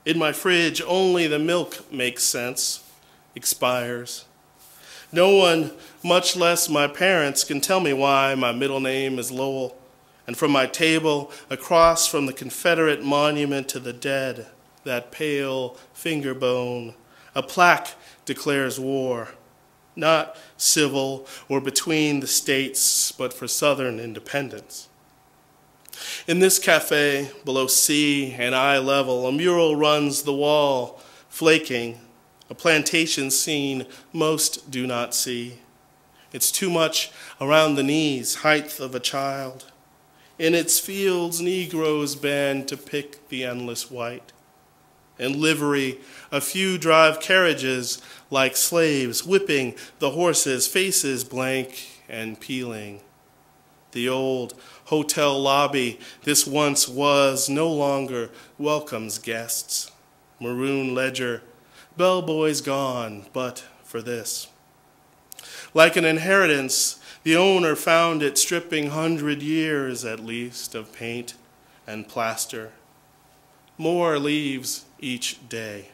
In my fridge, only the milk makes sense, expires. No one, much less my parents, can tell me why my middle name is Lowell, and from my table, across from the Confederate monument to the dead, that pale finger bone, a plaque declares war. Not civil or between the states, but for Southern independence. In this cafe, below sea and eye level, a mural runs the wall, flaking, a plantation scene most do not see. It's too much around the knees, height of a child. In its fields, Negroes band to pick the endless white. In livery, a few drive carriages like slaves, whipping the horses, faces blank and peeling. The old hotel lobby this once was no longer welcomes guests. Maroon ledger, bellboys gone, but for this. Like an inheritance, the owner found it stripping 100 years at least of paint and plaster. More leaves each day.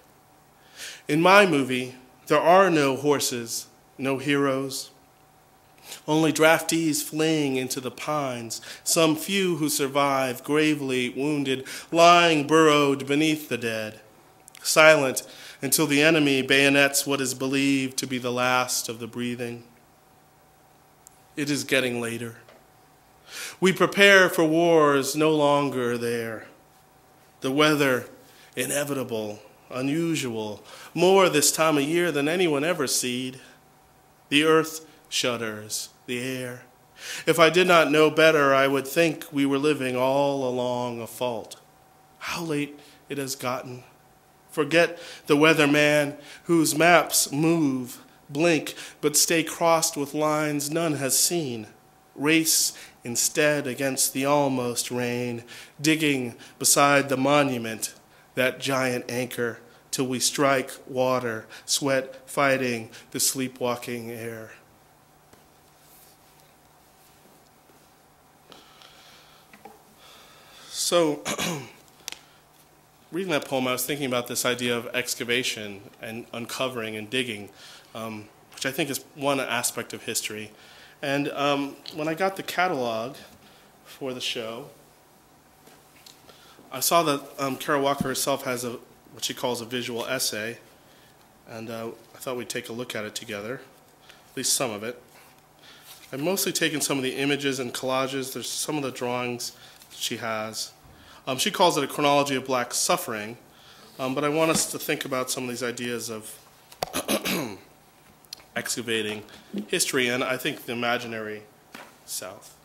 In my movie, there are no horses, no heroes, only draftees fleeing into the pines, some few who survive, gravely wounded, lying burrowed beneath the dead, silent until the enemy bayonets what is believed to be the last of the breathing. It is getting later. We prepare for wars no longer there. The weather, inevitable, unusual, more this time of year than anyone ever seed. The earth shudders, the air. If I did not know better, I would think we were living all along a fault. How late it has gotten. Forget the weatherman whose maps move, blink, but stay crossed with lines none has seen. Race instead against the almost rain, digging beside the monument, that giant anchor, till we strike water, sweat fighting the sleepwalking air. So, reading that poem, I was thinking about this idea of excavation and uncovering and digging, which I think is one aspect of history. And when I got the catalog for the show, I saw that Kara Walker herself has what she calls a visual essay, and I thought we'd take a look at it together, at least some of it. I've mostly taken some of the images and collages. There's some of the drawings she has. She calls it a chronology of black suffering, but I want us to think about some of these ideas of excavating history and I think the imaginary South.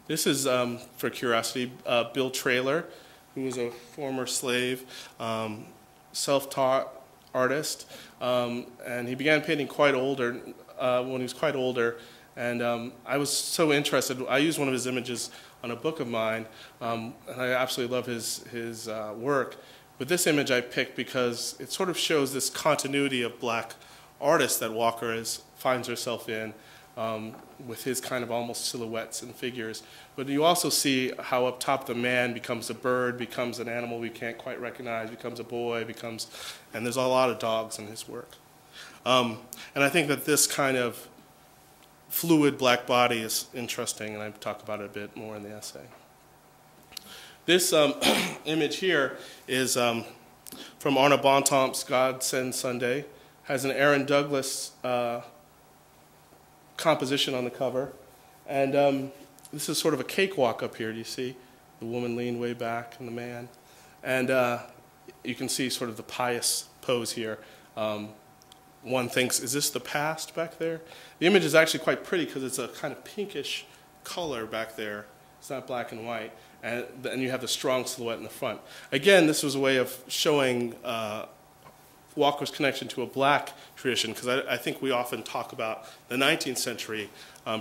This is, for curiosity, Bill Traylor, who was a former slave, self-taught artist, and he began painting quite older, when he was quite older, and I was so interested. I used one of his images on a book of mine, and I absolutely love his work. But this image I picked because it sort of shows this continuity of black artists that Walker finds herself in, with his kind of almost silhouettes and figures. But you also see how up top the man becomes a bird, becomes an animal we can't quite recognize, becomes a boy, and there's a lot of dogs in his work. And I think that this kind of fluid black body is interesting, and I talk about it a bit more in the essay. This image here is from Arna Bontamp's God Send Sunday. Has an Aaron Douglas composition on the cover. And this is sort of a cakewalk up here, do you see? The woman leaned way back and the man. And you can see sort of the pious pose here. One thinks, is this the past back there? The image is actually quite pretty because it's a kind of pinkish color back there. It's not black and white. And then you have the strong silhouette in the front. Again, this was a way of showing Walker's connection to a black tradition, because I think we often talk about the 19th century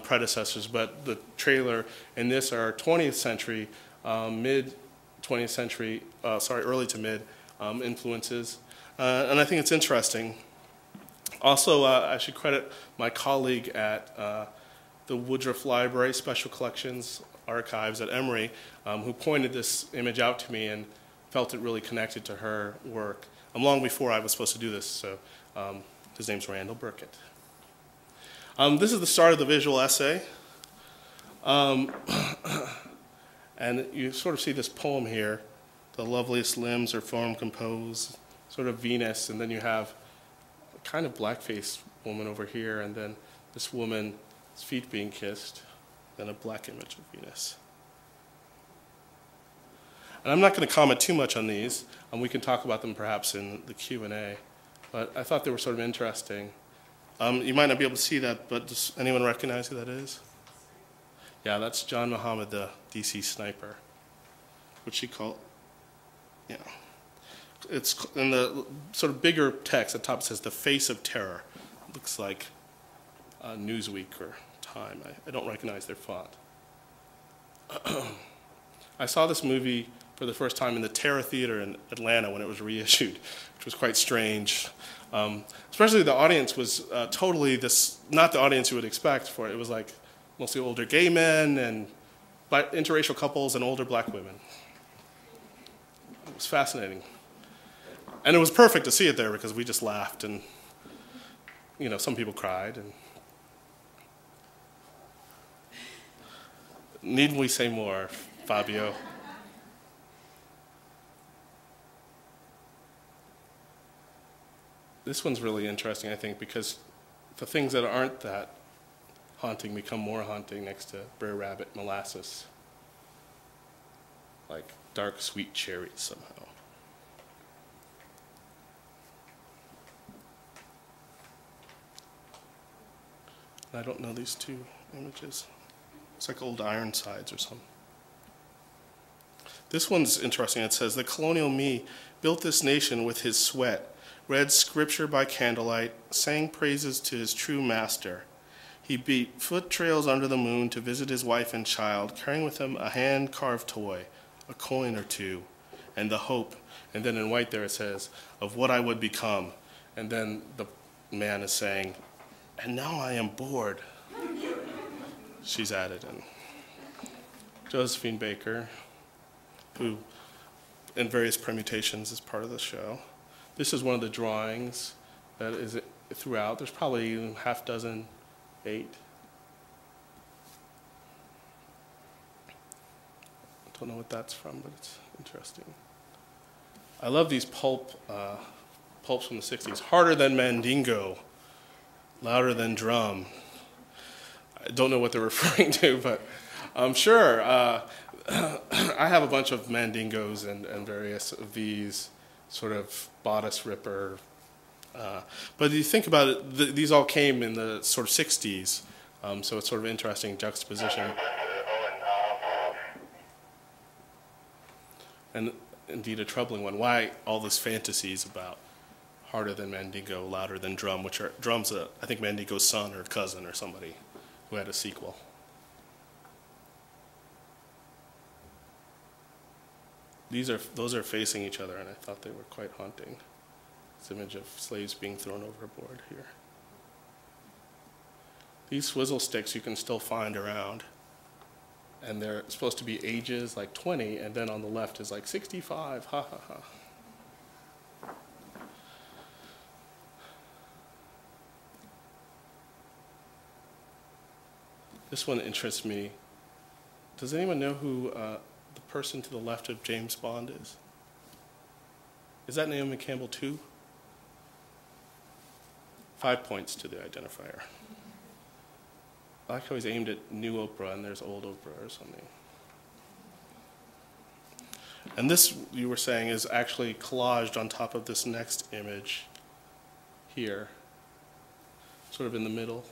predecessors, but the trailer in this are 20th century, mid-20th century, early to mid influences. And I think it's interesting. Also, I should credit my colleague at the Woodruff Library Special Collections Archives at Emory, who pointed this image out to me and felt it really connected to her work. Long before I was supposed to do this, so his name's Randall Burkett. This is the start of the visual essay. And you sort of see this poem here. The loveliest limbs are form composed, sort of Venus, and then you have a kind of black-faced woman over here, and then this woman's feet being kissed, then a black image of Venus. And I'm not going to comment too much on these. We can talk about them perhaps in the Q&A, but I thought they were sort of interesting. You might not be able to see that, but does anyone recognize who that is? Yeah, that's John Muhammad, the DC sniper, which she called, yeah. It's in the sort of bigger text at the top. It says, "The Face of Terror." It looks like Newsweek or Time. I don't recognize their font. I saw this movie for the first time in the Terra Theater in Atlanta when it was reissued, which was quite strange. Especially the audience was totally not the audience you would expect for it. It was like mostly older gay men and interracial couples and older black women. was fascinating. And it was perfect to see it there because we just laughed and, you know, some people cried. And need we say more, Fabio? This one's really interesting, I think, because the things that aren't that haunting become more haunting next to Brer Rabbit molasses. Like dark, sweet cherries somehow. I don't know these two images. It's like old Ironsides or something. This one's interesting. It says, the colonial me built this nation with his sweat, read scripture by candlelight, sang praises to his true master. He beat foot trails under the moon to visit his wife and child, carrying with him a hand-carved toy, a coin or two, and the hope, and then in white there it says, of what I would become. And then the man is saying, and now I am bored. She's added in. Josephine Baker, who in various permutations is part of the show. This is one of the drawings that is throughout. There's probably half dozen, 8. I don't know what that's from, but it's interesting. I love these pulps from the 60s. Harder than Mandingo, louder than drum. I don't know what they're referring to, but I'm sure. I have a bunch of Mandingos and various of these sort of bodice ripper. But you think about it, these all came in the sort of 60s, so it's sort of interesting juxtaposition. And indeed a troubling one. Why all this fantasies about harder than Mandingo, louder than drum, which are drums, I think Mandingo's son or cousin or somebody who had a sequel. Those are facing each other, and I thought they were quite haunting. This image of slaves being thrown overboard here. These swizzle sticks you can still find around, and they're supposed to be ages like 20, and then on the left is like 65, ha ha ha. This one interests me. Does anyone know who the person to the left of James Bond is? Is that Naomi Campbell too? 5 points to the identifier. I like how he's aimed at new Oprah and there's old Oprah or something. And this, you were saying, is actually collaged on top of this next image here, sort of in the middle.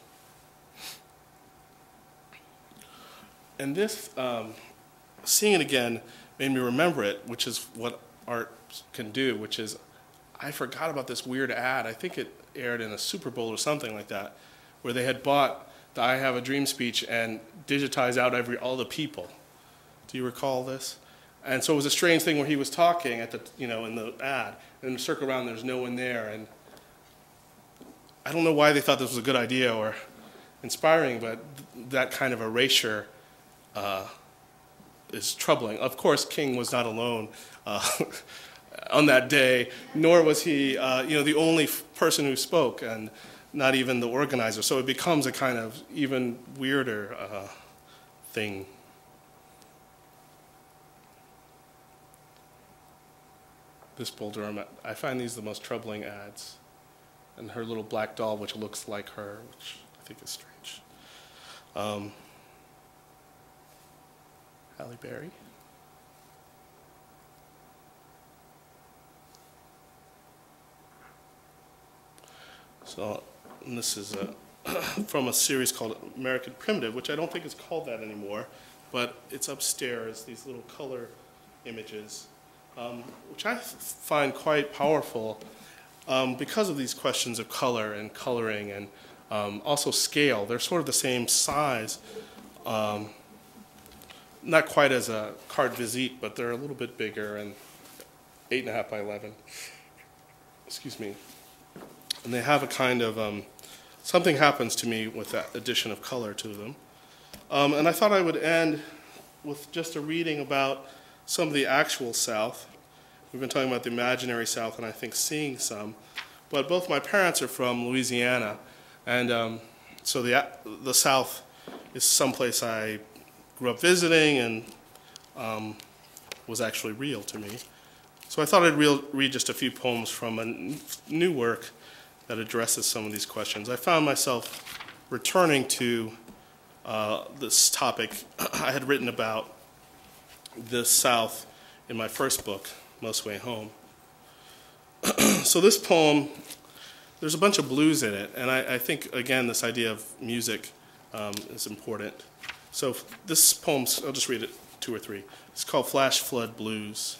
And this, seeing it again, made me remember it, which is what art can do, which is, I forgot about this weird ad. I think it aired in a Super Bowl or something like that, where they had bought the I Have a Dream speech and digitized out all the people. Do you recall this? And so it was a strange thing where he was talking at the, in the ad, and circle around, there's no one there. And I don't know why they thought this was a good idea or inspiring, but that kind of erasure is troubling. Of course, King was not alone on that day, nor was he, the only person who spoke, and not even the organizer. So it becomes a kind of even weirder thing. This Bull Durham, I find these the most troubling ads. And her little black doll, which looks like her, which I think is strange. Halle Berry. So, and this is from a series called American Primitive, which I don't think is called that anymore, but it's upstairs, these little color images, which I find quite powerful because of these questions of color and coloring and also scale. They're sort of the same size. Not quite as a carte visite, but they're a little bit bigger, and 8.5 by 11. Excuse me. And they have a kind of, something happens to me with that addition of color to them. And I thought I would end with just a reading about some of the actual South. We've been talking about the imaginary South and I think seeing some. But both my parents are from Louisiana, and so the South is someplace I grew up visiting and was actually real to me. So I thought I'd read just a few poems from a new work that addresses some of these questions. I found myself returning to this topic. I had written about the South in my first book, Most Way Home. So this poem, there's a bunch of blues in it, and I think, again, this idea of music is important. So this poem, I'll just read it, 2 or 3. It's called Flash Flood Blues.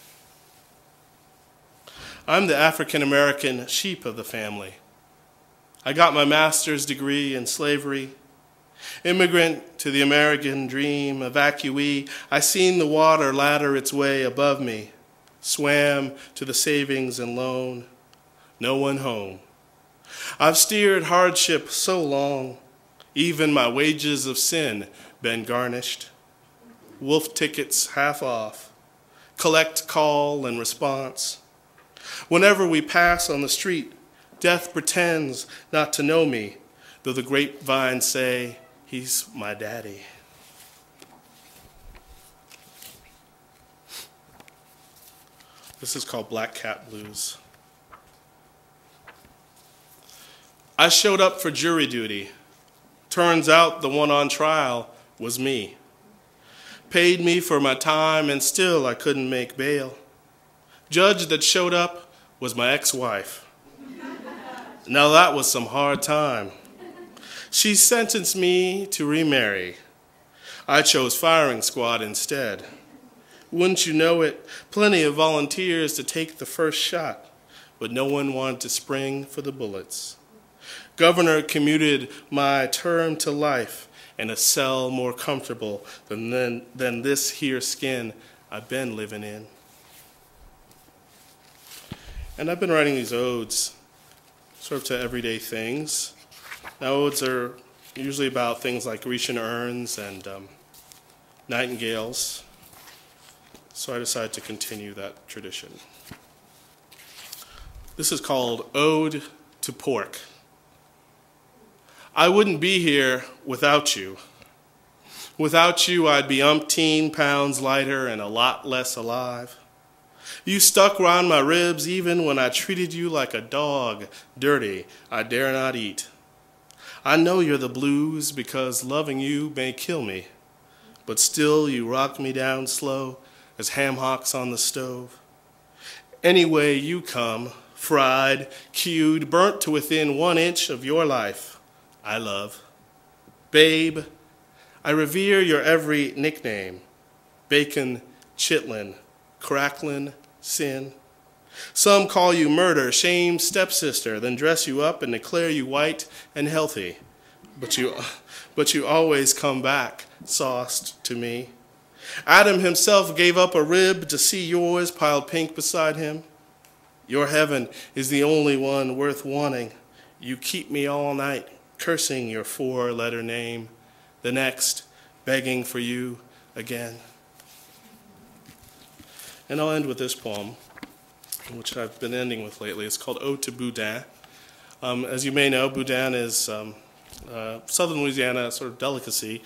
I'm the African-American sheep of the family. I got my master's degree in slavery. Immigrant to the American dream, evacuee, I seen the water ladder its way above me, swam to the savings and loan, no one home. I've steered hardship so long, even my wages of sin been garnished. Wolf tickets half off, collect call and response. Whenever we pass on the street, death pretends not to know me, though the grapevines say he's my daddy. This is called Black Cat Blues. I showed up for jury duty. Turns out the one on trial was me. Paid me for my time and still I couldn't make bail. Judge that showed up was my ex-wife. Now that was some hard time. She sentenced me to remarry. I chose firing squad instead. Wouldn't you know it, plenty of volunteers to take the first shot, but no one wanted to spring for the bullets. Governor commuted my term to life in a cell more comfortable than this here skin I've been living in. And I've been writing these odes sort of to everyday things. Now, odes are usually about things like Grecian urns and nightingales, so I decided to continue that tradition. This is called Ode to Pork. I wouldn't be here without you. Without you, I'd be umpteen pounds lighter and a lot less alive. You stuck round my ribs even when I treated you like a dog, dirty, I dare not eat. I know you're the blues because loving you may kill me, but still you rock me down slow as ham hocks on the stove. Anyway you come, fried, cued, burnt to within 1 inch of your life, I love. Babe, I revere your every nickname, bacon, chitlin, cracklin, sin. Some call you murder, shame, stepsister, then dress you up and declare you white and healthy. But you always come back, sauced to me. Adam himself gave up a rib to see yours piled pink beside him. Your heaven is the only one worth wanting. You keep me all night, cursing your 4-letter name. The next, begging for you again. And I'll end with this poem, which I've been ending with lately. It's called Ode to Boudin. As you may know, Boudin is southern Louisiana sort of delicacy,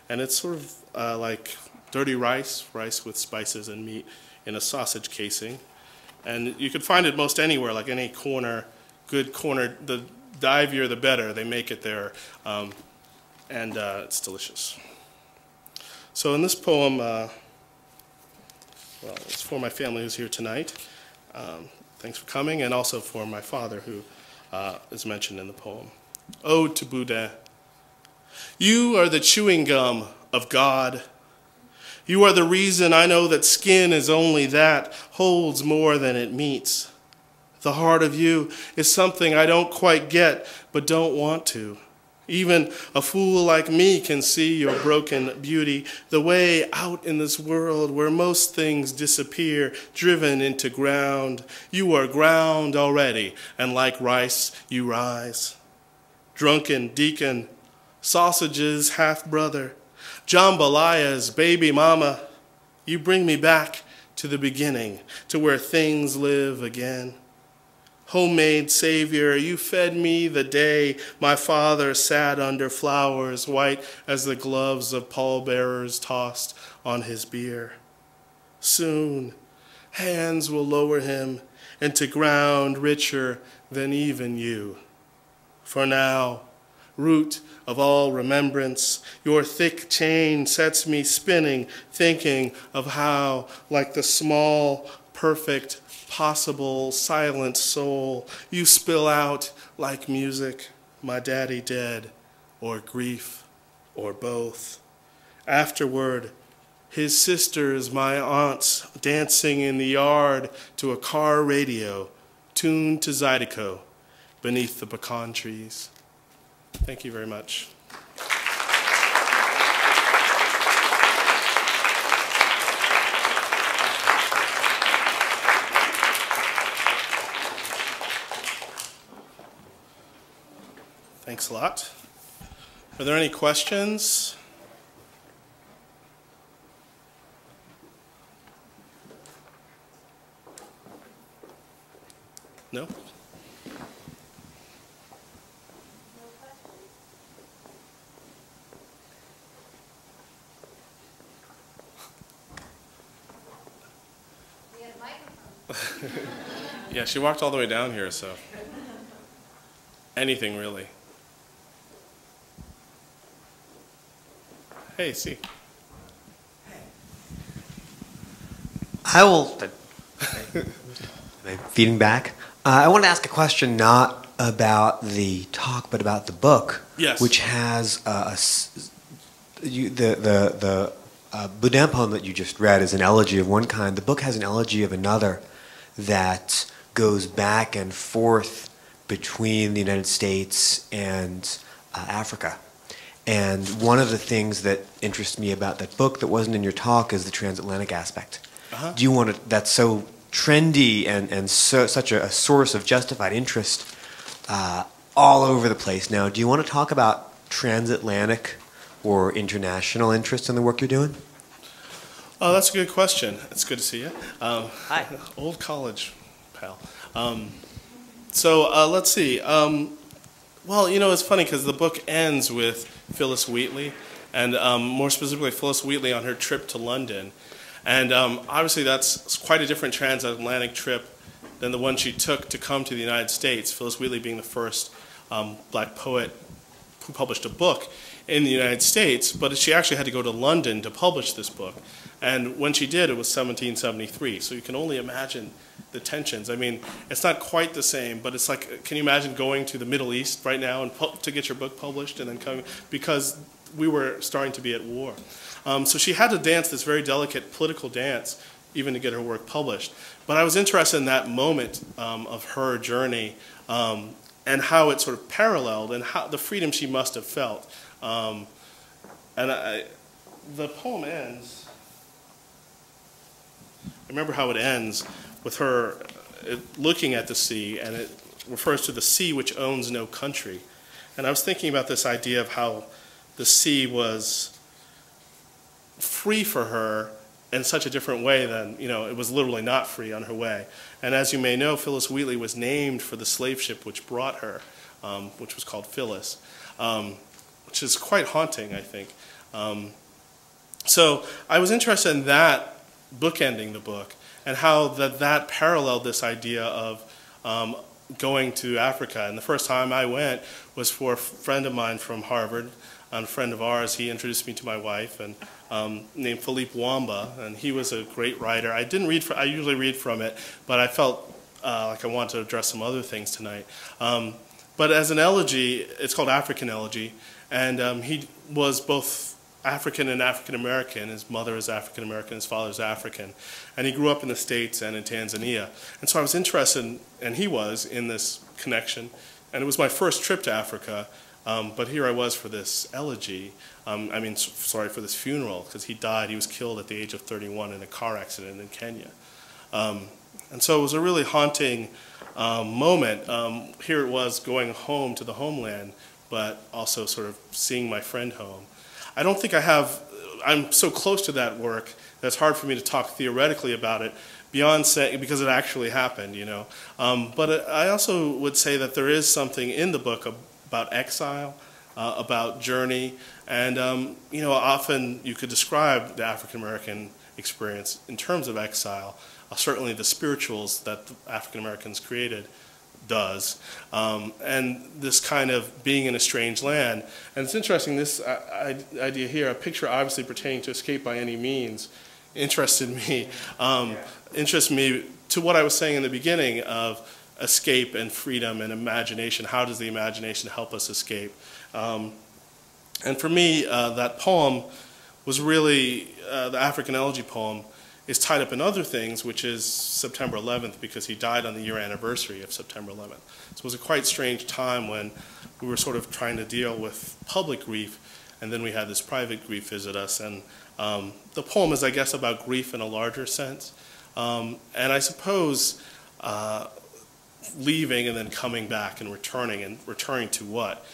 and it's sort of like dirty rice with spices and meat in a sausage casing. And you could find it most anywhere, like any corner, good corner, the divier the better, they make it there, and it's delicious. So in this poem, well, it's for my family who's here tonight. Thanks for coming, and also for my father, who is mentioned in the poem. Ode to Boudin. You are the chewing gum of God. You are the reason I know that skin is only that, holds more than it meets. The heart of you is something I don't quite get, but don't want to. Even a fool like me can see your broken beauty, the way out in this world where most things disappear, driven into ground. You are ground already, and like rice, you rise. Drunken deacon, sausages half-brother, jambalayas, baby mama, you bring me back to the beginning, to where things live again. Homemade Savior, you fed me the day my father sat under flowers white as the gloves of pallbearers tossed on his bier. Soon, hands will lower him into ground richer than even you. For now, root of all remembrance, your thick chain sets me spinning, thinking of how, like the small, perfect, possible, silent soul, you spill out like music, my daddy dead, or grief, or both. Afterward, his sisters, my aunts, dancing in the yard to a car radio, tuned to Zydeco, beneath the pecan trees. Thank you very much. Thanks a lot. Are there any questions? No? Yeah, she walked all the way down here, so anything really. Hey, see. I will. Am I feeding back? I want to ask a question not about the talk, but about the book. Yes. Which has the Boudin poem that you just read is an elegy of one kind. The book has an elegy of another that goes back and forth between the United States and Africa. And one of the things that interests me about that book that wasn't in your talk is the transatlantic aspect. Uh-huh. Do you want to? That's so trendy and such a source of justified interest all over the place now. Do you want to talk about transatlantic or international interest in the work you're doing? Oh, that's a good question. It's good to see you. Hi. Old college pal. So let's see. Well, you know, it's funny because the book ends with Phyllis Wheatley, and more specifically Phyllis Wheatley on her trip to London. And obviously that's quite a different transatlantic trip than the one she took to come to the United States, Phyllis Wheatley being the first black poet who published a book in the United States, but she actually had to go to London to publish this book. And when she did, it was 1773, so you can only imagine the tensions. I mean, it's not quite the same, but it's like, can you imagine going to the Middle East right now and to get your book published and then coming, because we were starting to be at war. So she had to dance this very delicate political dance even to get her work published. But I was interested in that moment of her journey and how it sort of paralleled and how the freedom she must have felt. The poem ends, I remember how it ends with her looking at the sea, and it refers to the sea which owns no country. And I was thinking about this idea of how the sea was free for her in such a different way than, you know, it was literally not free on her way. And as you may know, Phyllis Wheatley was named for the slave ship which brought her, which was called Phyllis, which is quite haunting, I think. So I was interested in that bookending the book and how that paralleled this idea of going to Africa. And the first time I went was for a friend of mine from Harvard, a friend of ours. He introduced me to my wife, and named Philippe Wamba, and he was a great writer. I didn't read. I usually read from it, but I felt like I wanted to address some other things tonight. But as an elegy, it's called African Elegy, and he was both African and African American. His mother is African American, his father is African, and he grew up in the States and in Tanzania. And so I was interested, and he was, in this connection. And it was my first trip to Africa, but here I was for this elegy. For this funeral, because he died. He was killed at the age of 31 in a car accident in Kenya. And so it was a really haunting moment. Here it was going home to the homeland, but also sort of seeing my friend home. I don't think I have I'm so close to that work that it's hard for me to talk theoretically about it beyond saying, because it actually happened, you know. But I also would say that there is something in the book about exile, about journey, and you know, often you could describe the African American experience in terms of exile. Certainly the spirituals that African Americans created does, and this kind of being in a strange land. And it's interesting, this idea here, a picture obviously pertaining to escape by any means, interested me to what I was saying in the beginning of escape and freedom and imagination. How does the imagination help us escape? And for me, that poem was really, the African Elegy poem is tied up in other things, which is September 11th, because he died on the year anniversary of September 11th. So it was a quite strange time when we were sort of trying to deal with public grief, and then we had this private grief visit us. And the poem is, I guess, about grief in a larger sense. And I suppose leaving and then coming back and returning to what?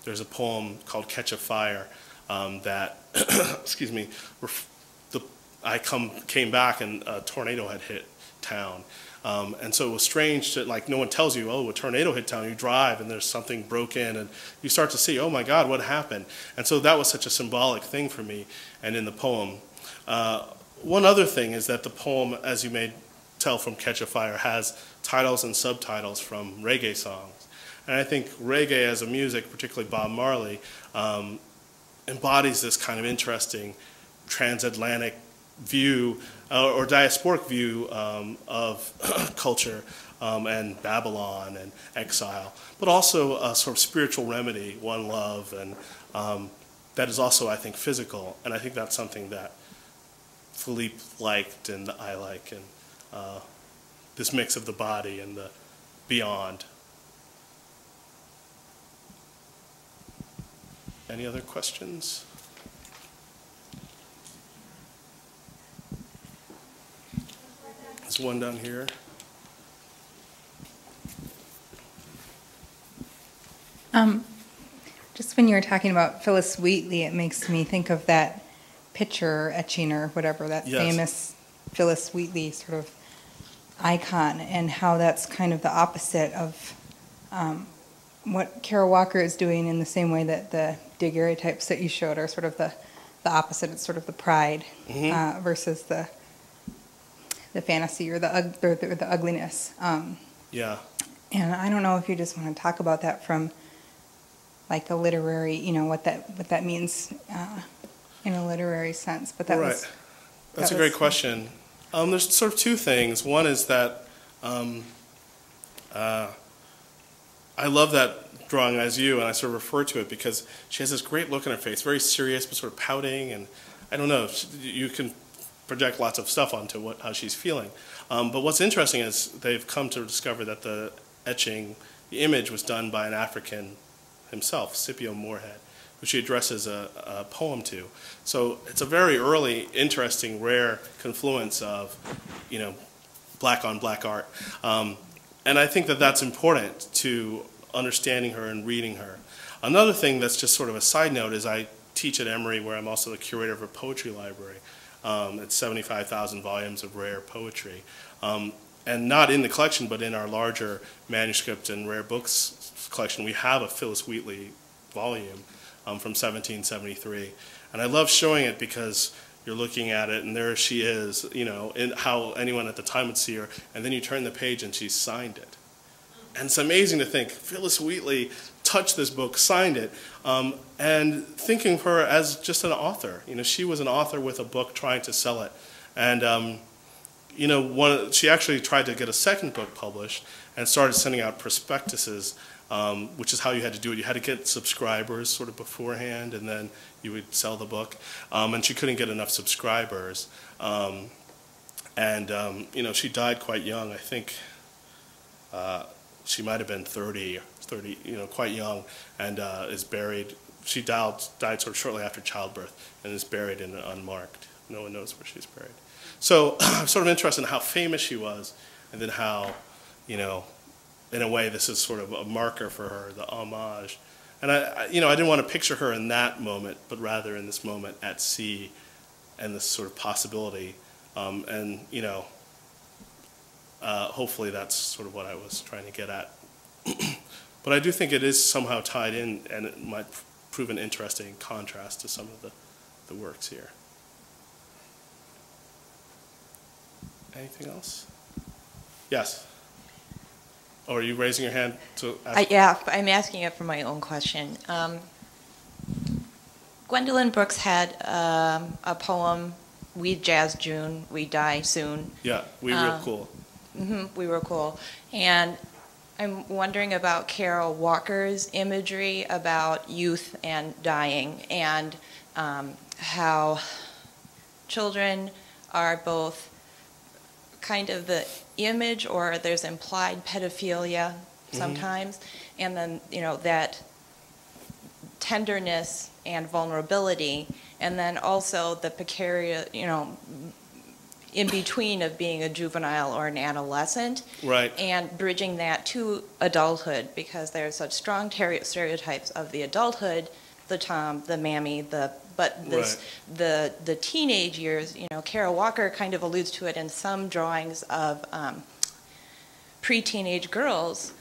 There's a poem called Catch a Fire that, excuse me, I came back and a tornado had hit town. And so it was strange to, like, no one tells you, oh, a tornado hit town. You drive and there's something broken and you start to see, oh my God, what happened? And so that was such a symbolic thing for me and in the poem. One other thing is that the poem, as you may tell from Catch a Fire, has titles and subtitles from reggae songs. And I think reggae as a music, particularly Bob Marley, embodies this kind of interesting transatlantic view or diasporic view of culture and Babylon and exile, but also a sort of spiritual remedy, one love, and that is also, I think, physical. And I think that's something that Philippe liked and I like, and this mix of the body and the beyond. Any other questions? There's one down here. Just when you were talking about Phyllis Wheatley, it makes me think of that picture etching or whatever, that Yes. famous Phyllis Wheatley sort of icon, and how that's kind of the opposite of what Carol Walker is doing, in the same way that the daguerreotypes that you showed are sort of the opposite. It's sort of the pride versus the fantasy or the ugliness. Yeah. And I don't know if you just want to talk about that from like a literary, you know, what that means in a literary sense. But that Right. was That's a great question. There's sort of two things. One is that I love that drawing as you, and I sort of refer to it because she has this great look on her face, very serious but sort of pouting, and I don't know, you can project lots of stuff onto how she's feeling. But what's interesting is they've come to discover that the etching, the image was done by an African himself, Scipio Moorhead, who she addresses a poem to. So it's a very early, interesting, rare confluence of, you know, black on black art. And I think that that's important to understanding her and reading her. Another thing that's just sort of a side note is I teach at Emory, where I'm also the curator of a poetry library. It's 75,000 volumes of rare poetry. And not in the collection, but in our larger manuscript and rare books collection, we have a Phyllis Wheatley volume from 1773. And I love showing it because you're looking at it, and there she is, you know, in how anyone at the time would see her, and then you turn the page and she's signed it. And it's amazing to think, Phyllis Wheatley touched this book, signed it, and thinking of her as just an author. You know, she was an author with a book trying to sell it. And, you know, she actually tried to get a second book published and started sending out prospectuses, which is how you had to do it. You had to get subscribers sort of beforehand, and then you would sell the book. And she couldn't get enough subscribers. You know, she died quite young. I think she might have been 30, you know, quite young, and is buried. She died sort of shortly after childbirth and is buried in unmarked. No one knows where she's buried. So I'm sort of interested in how famous she was, and then how, you know, in a way this is sort of a marker for her, the homage. And I didn't want to picture her in that moment, but rather in this moment at sea, and this sort of possibility. Hopefully that's sort of what I was trying to get at. But I do think it is somehow tied in, and it might prove an interesting contrast to some of the works here. Anything else? Yes. Oh, are you raising your hand to ask? Yeah, I'm asking it for my own question. Gwendolyn Brooks had a poem, "We Jazz June, We Die Soon." Yeah, We Real Cool. We Were Cool. And I'm wondering about Carol Walker's imagery about youth and dying, and how children are both kind of the image, or there's implied pedophilia sometimes, and then that tenderness and vulnerability, and then also the precarious, in between of being a juvenile or an adolescent, right, and bridging that to adulthood, because there's such strong stereotypes of the adulthood, the Tom, the Mammy, the teenage years. Carol Walker kind of alludes to it in some drawings of pre-teenage girls,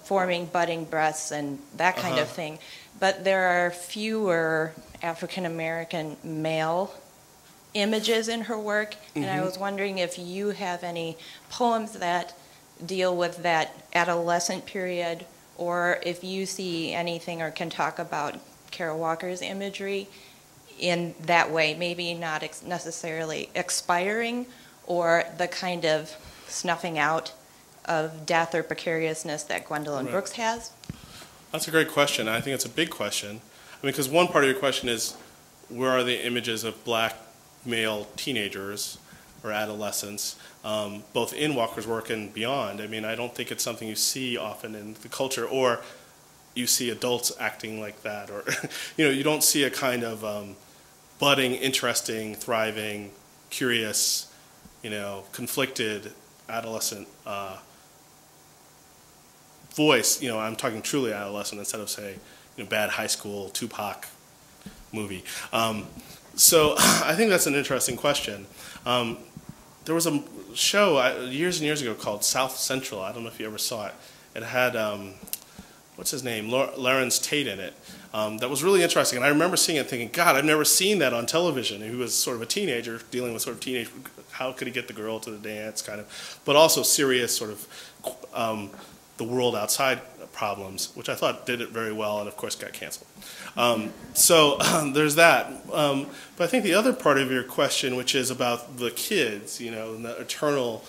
forming budding breasts and that kind of thing. But there are fewer African American male images in her work, and I was wondering if you have any poems that deal with that adolescent period, or if you see anything or can talk about Carol Walker's imagery in that way, maybe not necessarily expiring, or the kind of snuffing out of death or precariousness that Gwendolyn Brooks has? That's a great question. I think it's a big question. Because one part of your question is, where are the images of black male teenagers or adolescents, both in Walker's work and beyond? I don't think it's something you see often in the culture, or you see adults acting like that, or you don't see a kind of budding, interesting, thriving, curious, conflicted adolescent voice. I'm talking truly adolescent instead of, say, bad high school Tupac movie. So I think that's an interesting question. There was a show years and years ago called South Central. I don't know if you ever saw it. It had, what's his name, Lawrence Tate in it. That was really interesting. And I remember seeing it thinking, God, I've never seen that on television. He was sort of a teenager dealing with sort of teenage, how could he get the girl to the dance, kind of. But also serious sort of the world outside problems, which I thought did it very well, and of course got canceled. So there's that. But I think the other part of your question, which is about the kids, and the eternal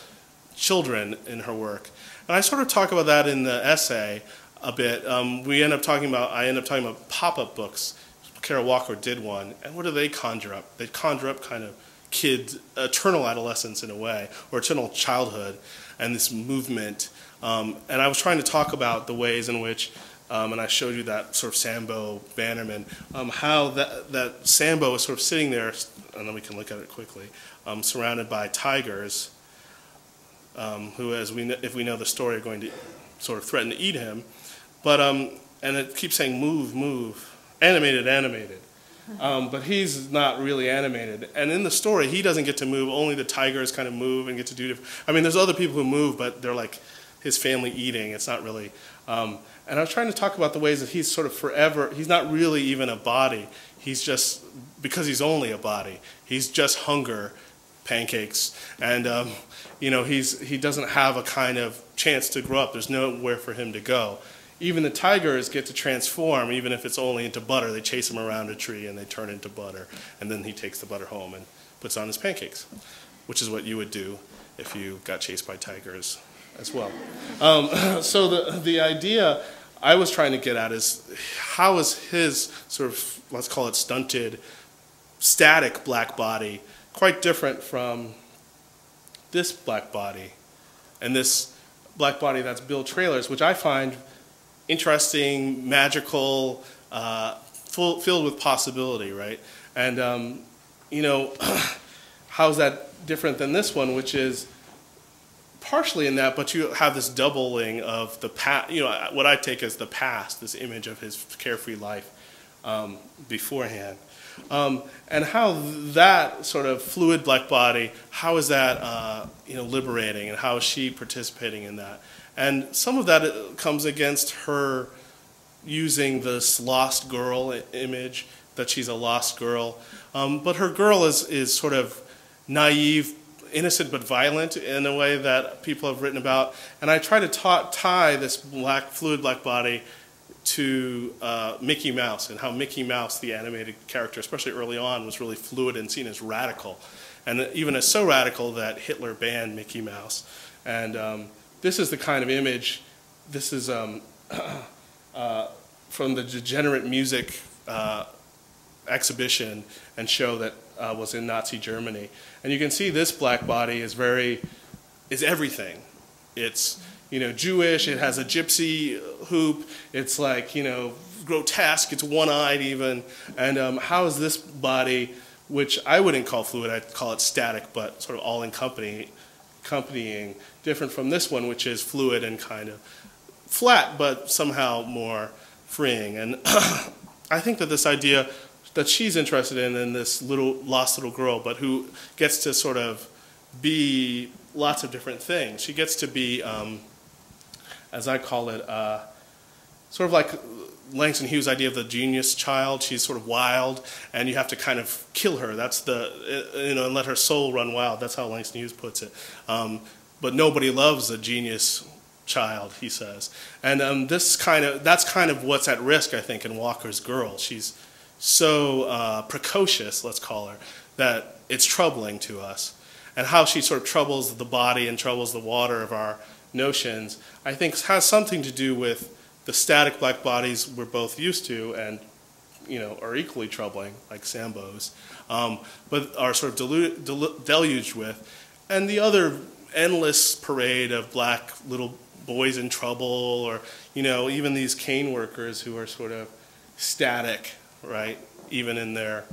children in her work, and I sort of talk about that in the essay a bit. I end up talking about pop-up books. Carol Walker did one, and what do they conjure up? They conjure up kind of kids, eternal adolescence in a way, or eternal childhood, and this movement. And I was trying to talk about the ways in which, and I showed you that sort of Sambo Bannerman, how that Sambo is sort of sitting there, and then we can look at it quickly, surrounded by tigers, who, if we know the story, are going to sort of threaten to eat him. But and it keeps saying, move, move, animated, animated. But he's not really animated. And in the story, he doesn't get to move. Only the tigers kind of move and get to do different. There's other people who move, but they're like his family eating. It's not really. And I was trying to talk about the ways that he's sort of forever. He's not really even a body. He's just, because he's only a body, he's just hunger, pancakes. And, he doesn't have a kind of chance to grow up. There's nowhere for him to go. Even the tigers get to transform, even if it's only into butter. They chase him around a tree and they turn into butter. And then he takes the butter home and puts on his pancakes, which is what you would do if you got chased by tigers as well. So the idea I was trying to get at is, how is his sort of, let's call it stunted, static black body quite different from this black body, and this black body that's Bill Traylor's, which I find interesting, magical, filled with possibility, right? And, how's that different than this one, which is partially in that, but you have this doubling of the past, what I take as the past, this image of his carefree life beforehand. And how that sort of fluid black body, how is that liberating, and how is she participating in that? And some of that comes against her using this lost girl image, that she's a lost girl. But her girl is sort of naive, innocent but violent in a way that people have written about. And I try to tie this fluid black body to Mickey Mouse, and how Mickey Mouse, the animated character, especially early on, was really fluid and seen as radical. And even as so radical that Hitler banned Mickey Mouse. And this is the kind of image, this is from the Degenerate Music exhibition and show that was in Nazi Germany. And you can see this black body is everything. It's Jewish, it has a gypsy hoop, it's like, grotesque, it's one-eyed even. And how is this body, which I wouldn't call fluid, I'd call it static, but sort of all-accompanying, different from this one, which is fluid and kind of flat, but somehow more freeing. And I think that this idea that she's interested in this lost little girl, but who gets to sort of be lots of different things. She gets to be, as I call it, sort of like Langston Hughes' idea of the genius child. She's sort of wild, and you have to kind of kill her. That's and let her soul run wild. That's how Langston Hughes puts it. But nobody loves a genius child, he says. And that's kind of what's at risk, I think, in Walker's girl. She's so precocious, let's call her, that it's troubling to us. And how she sort of troubles the body and troubles the water of our notions, I think has something to do with the static black bodies we're both used to and are equally troubling, like Sambo's, but are sort of deluged with. And the other endless parade of black little boys in trouble, or even these cane workers who are sort of static, right, even in their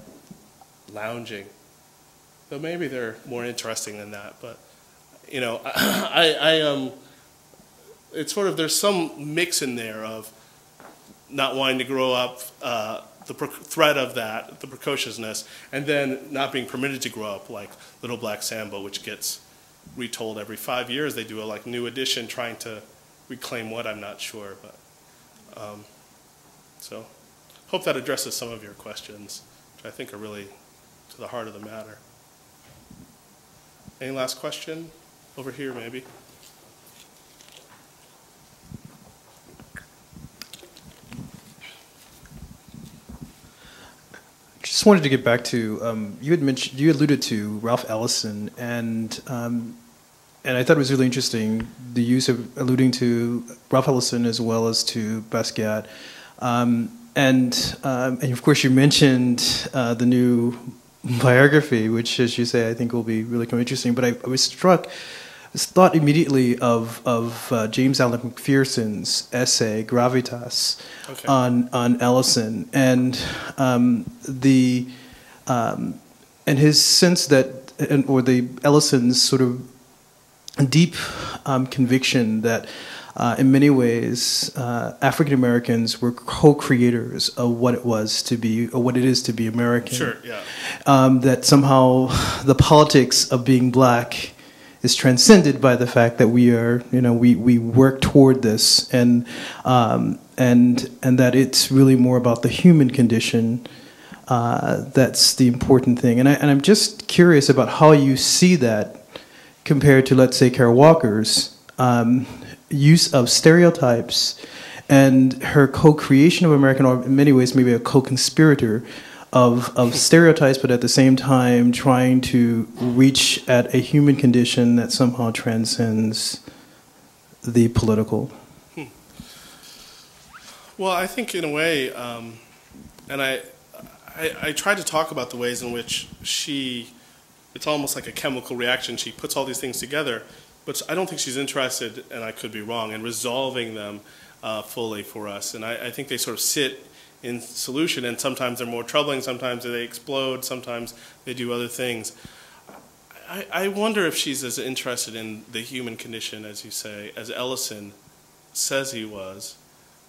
lounging. Though maybe they're more interesting than that, but it's sort of, there's some mix in there of not wanting to grow up, the threat of that, the precociousness, and then not being permitted to grow up, like Little Black Sambo, which gets retold every 5 years. They do a new edition trying to reclaim what, I'm not sure, but so hope that addresses some of your questions, which I think are really to the heart of the matter. Any last question? Over here, maybe. Just wanted to get back to you alluded to Ralph Ellison, and I thought it was really interesting the use of alluding to Ralph Ellison as well as to Basquiat, and of course you mentioned the new biography, which, as you say, I think will be really kind of interesting. But I was thought immediately of James Allen McPherson's essay Gravitas, okay, on Ellison, and his sense that, or the Ellison's sort of deep conviction that in many ways African Americans were co-creators of what it was to be, or what it is to be American. Sure, yeah. That somehow the politics of being black is transcended by the fact that we are, we work toward this, and that it's really more about the human condition. That's the important thing, and I'm just curious about how you see that compared to, let's say, Kara Walker's use of stereotypes and her co-creation of American, or in many ways maybe a co-conspirator of stereotypes, but at the same time trying to reach at a human condition that somehow transcends the political. Well, I think in a way, and I tried to talk about the ways in which it's almost like a chemical reaction. She puts all these things together, but I don't think she's interested, and I could be wrong, in resolving them fully for us. And I think they sort of sit in solution, and sometimes they're more troubling, sometimes they explode, sometimes they do other things. I wonder if she's as interested in the human condition, as you say, as Ellison says he was.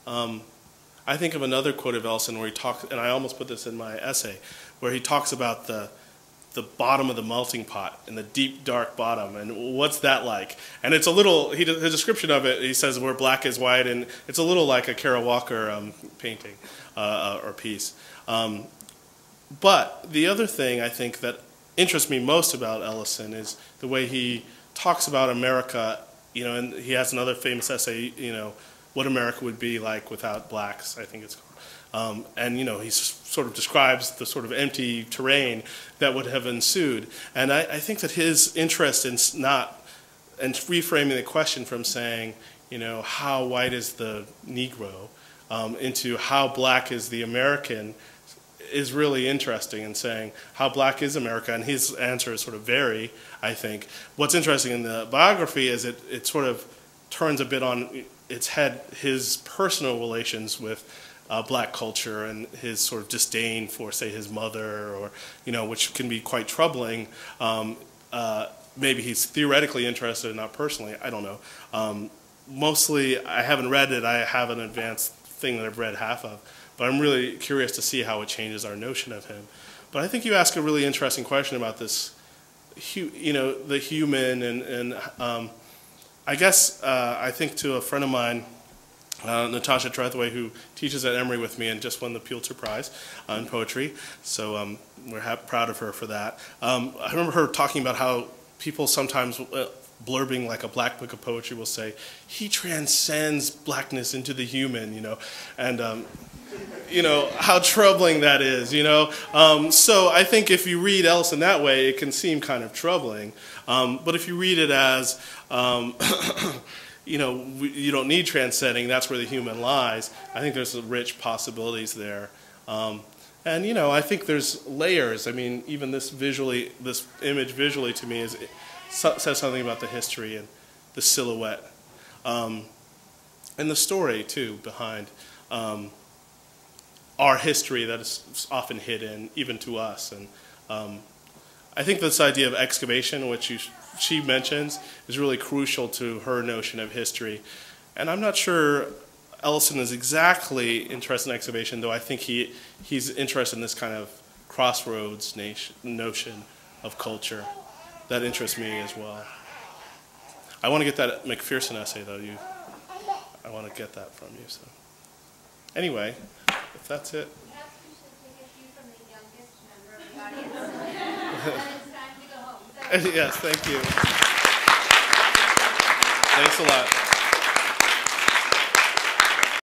I think of another quote of Ellison where he talks, and I almost put this in my essay, where he talks about the bottom of the melting pot and the deep, dark bottom, and what's that like? And it's a little, his description of it, he says where black is white, and it's a little like a Kara Walker painting or piece. But the other thing I think that interests me most about Ellison is the way he talks about America, and he has another famous essay, what America would be like without blacks, I think it's called. And he sort of describes the sort of empty terrain that would have ensued. And I think that his interest in and reframing the question from saying, how white is the Negro, into how black is the American, is really interesting, in saying how black is America, and his answer is sort of vary, I think. What's interesting in the biography is it sort of turns a bit on its head his personal relations with black culture and his sort of disdain for, say, his mother, or, which can be quite troubling. Maybe he's theoretically interested, not personally, I don't know. Mostly, I haven't read it, I have an advanced thing that I've read half of, but I'm really curious to see how it changes our notion of him. But I think you ask a really interesting question about this, the human, and I guess I think to a friend of mine, Natasha Trethewey, who teaches at Emory with me and just won the Pulitzer Prize in poetry, so we're proud of her for that. I remember her talking about how people sometimes blurbing like a black book of poetry will say, he transcends blackness into the human, and how troubling that is, So I think if you read Ellison that way, it can seem kind of troubling. But if you read it as, you don't need transcending, that's where the human lies, I think there's some rich possibilities there. And, I think there's layers. I mean, even this image visually to me says something about the history and the silhouette. And the story, too, behind our history that is often hidden, even to us. And I think this idea of excavation, which she mentions, is really crucial to her notion of history. And I'm not sure Ellison is exactly interested in excavation, though I think he's interested in this kind of crossroads notion of culture. That interests me as well. I want to get that McPherson essay, though. I want to get that from you. So, anyway, if that's it. Perhaps we should take a cue from the youngest member of the audience. It's time to go home. Yes, thank you. Thanks a lot.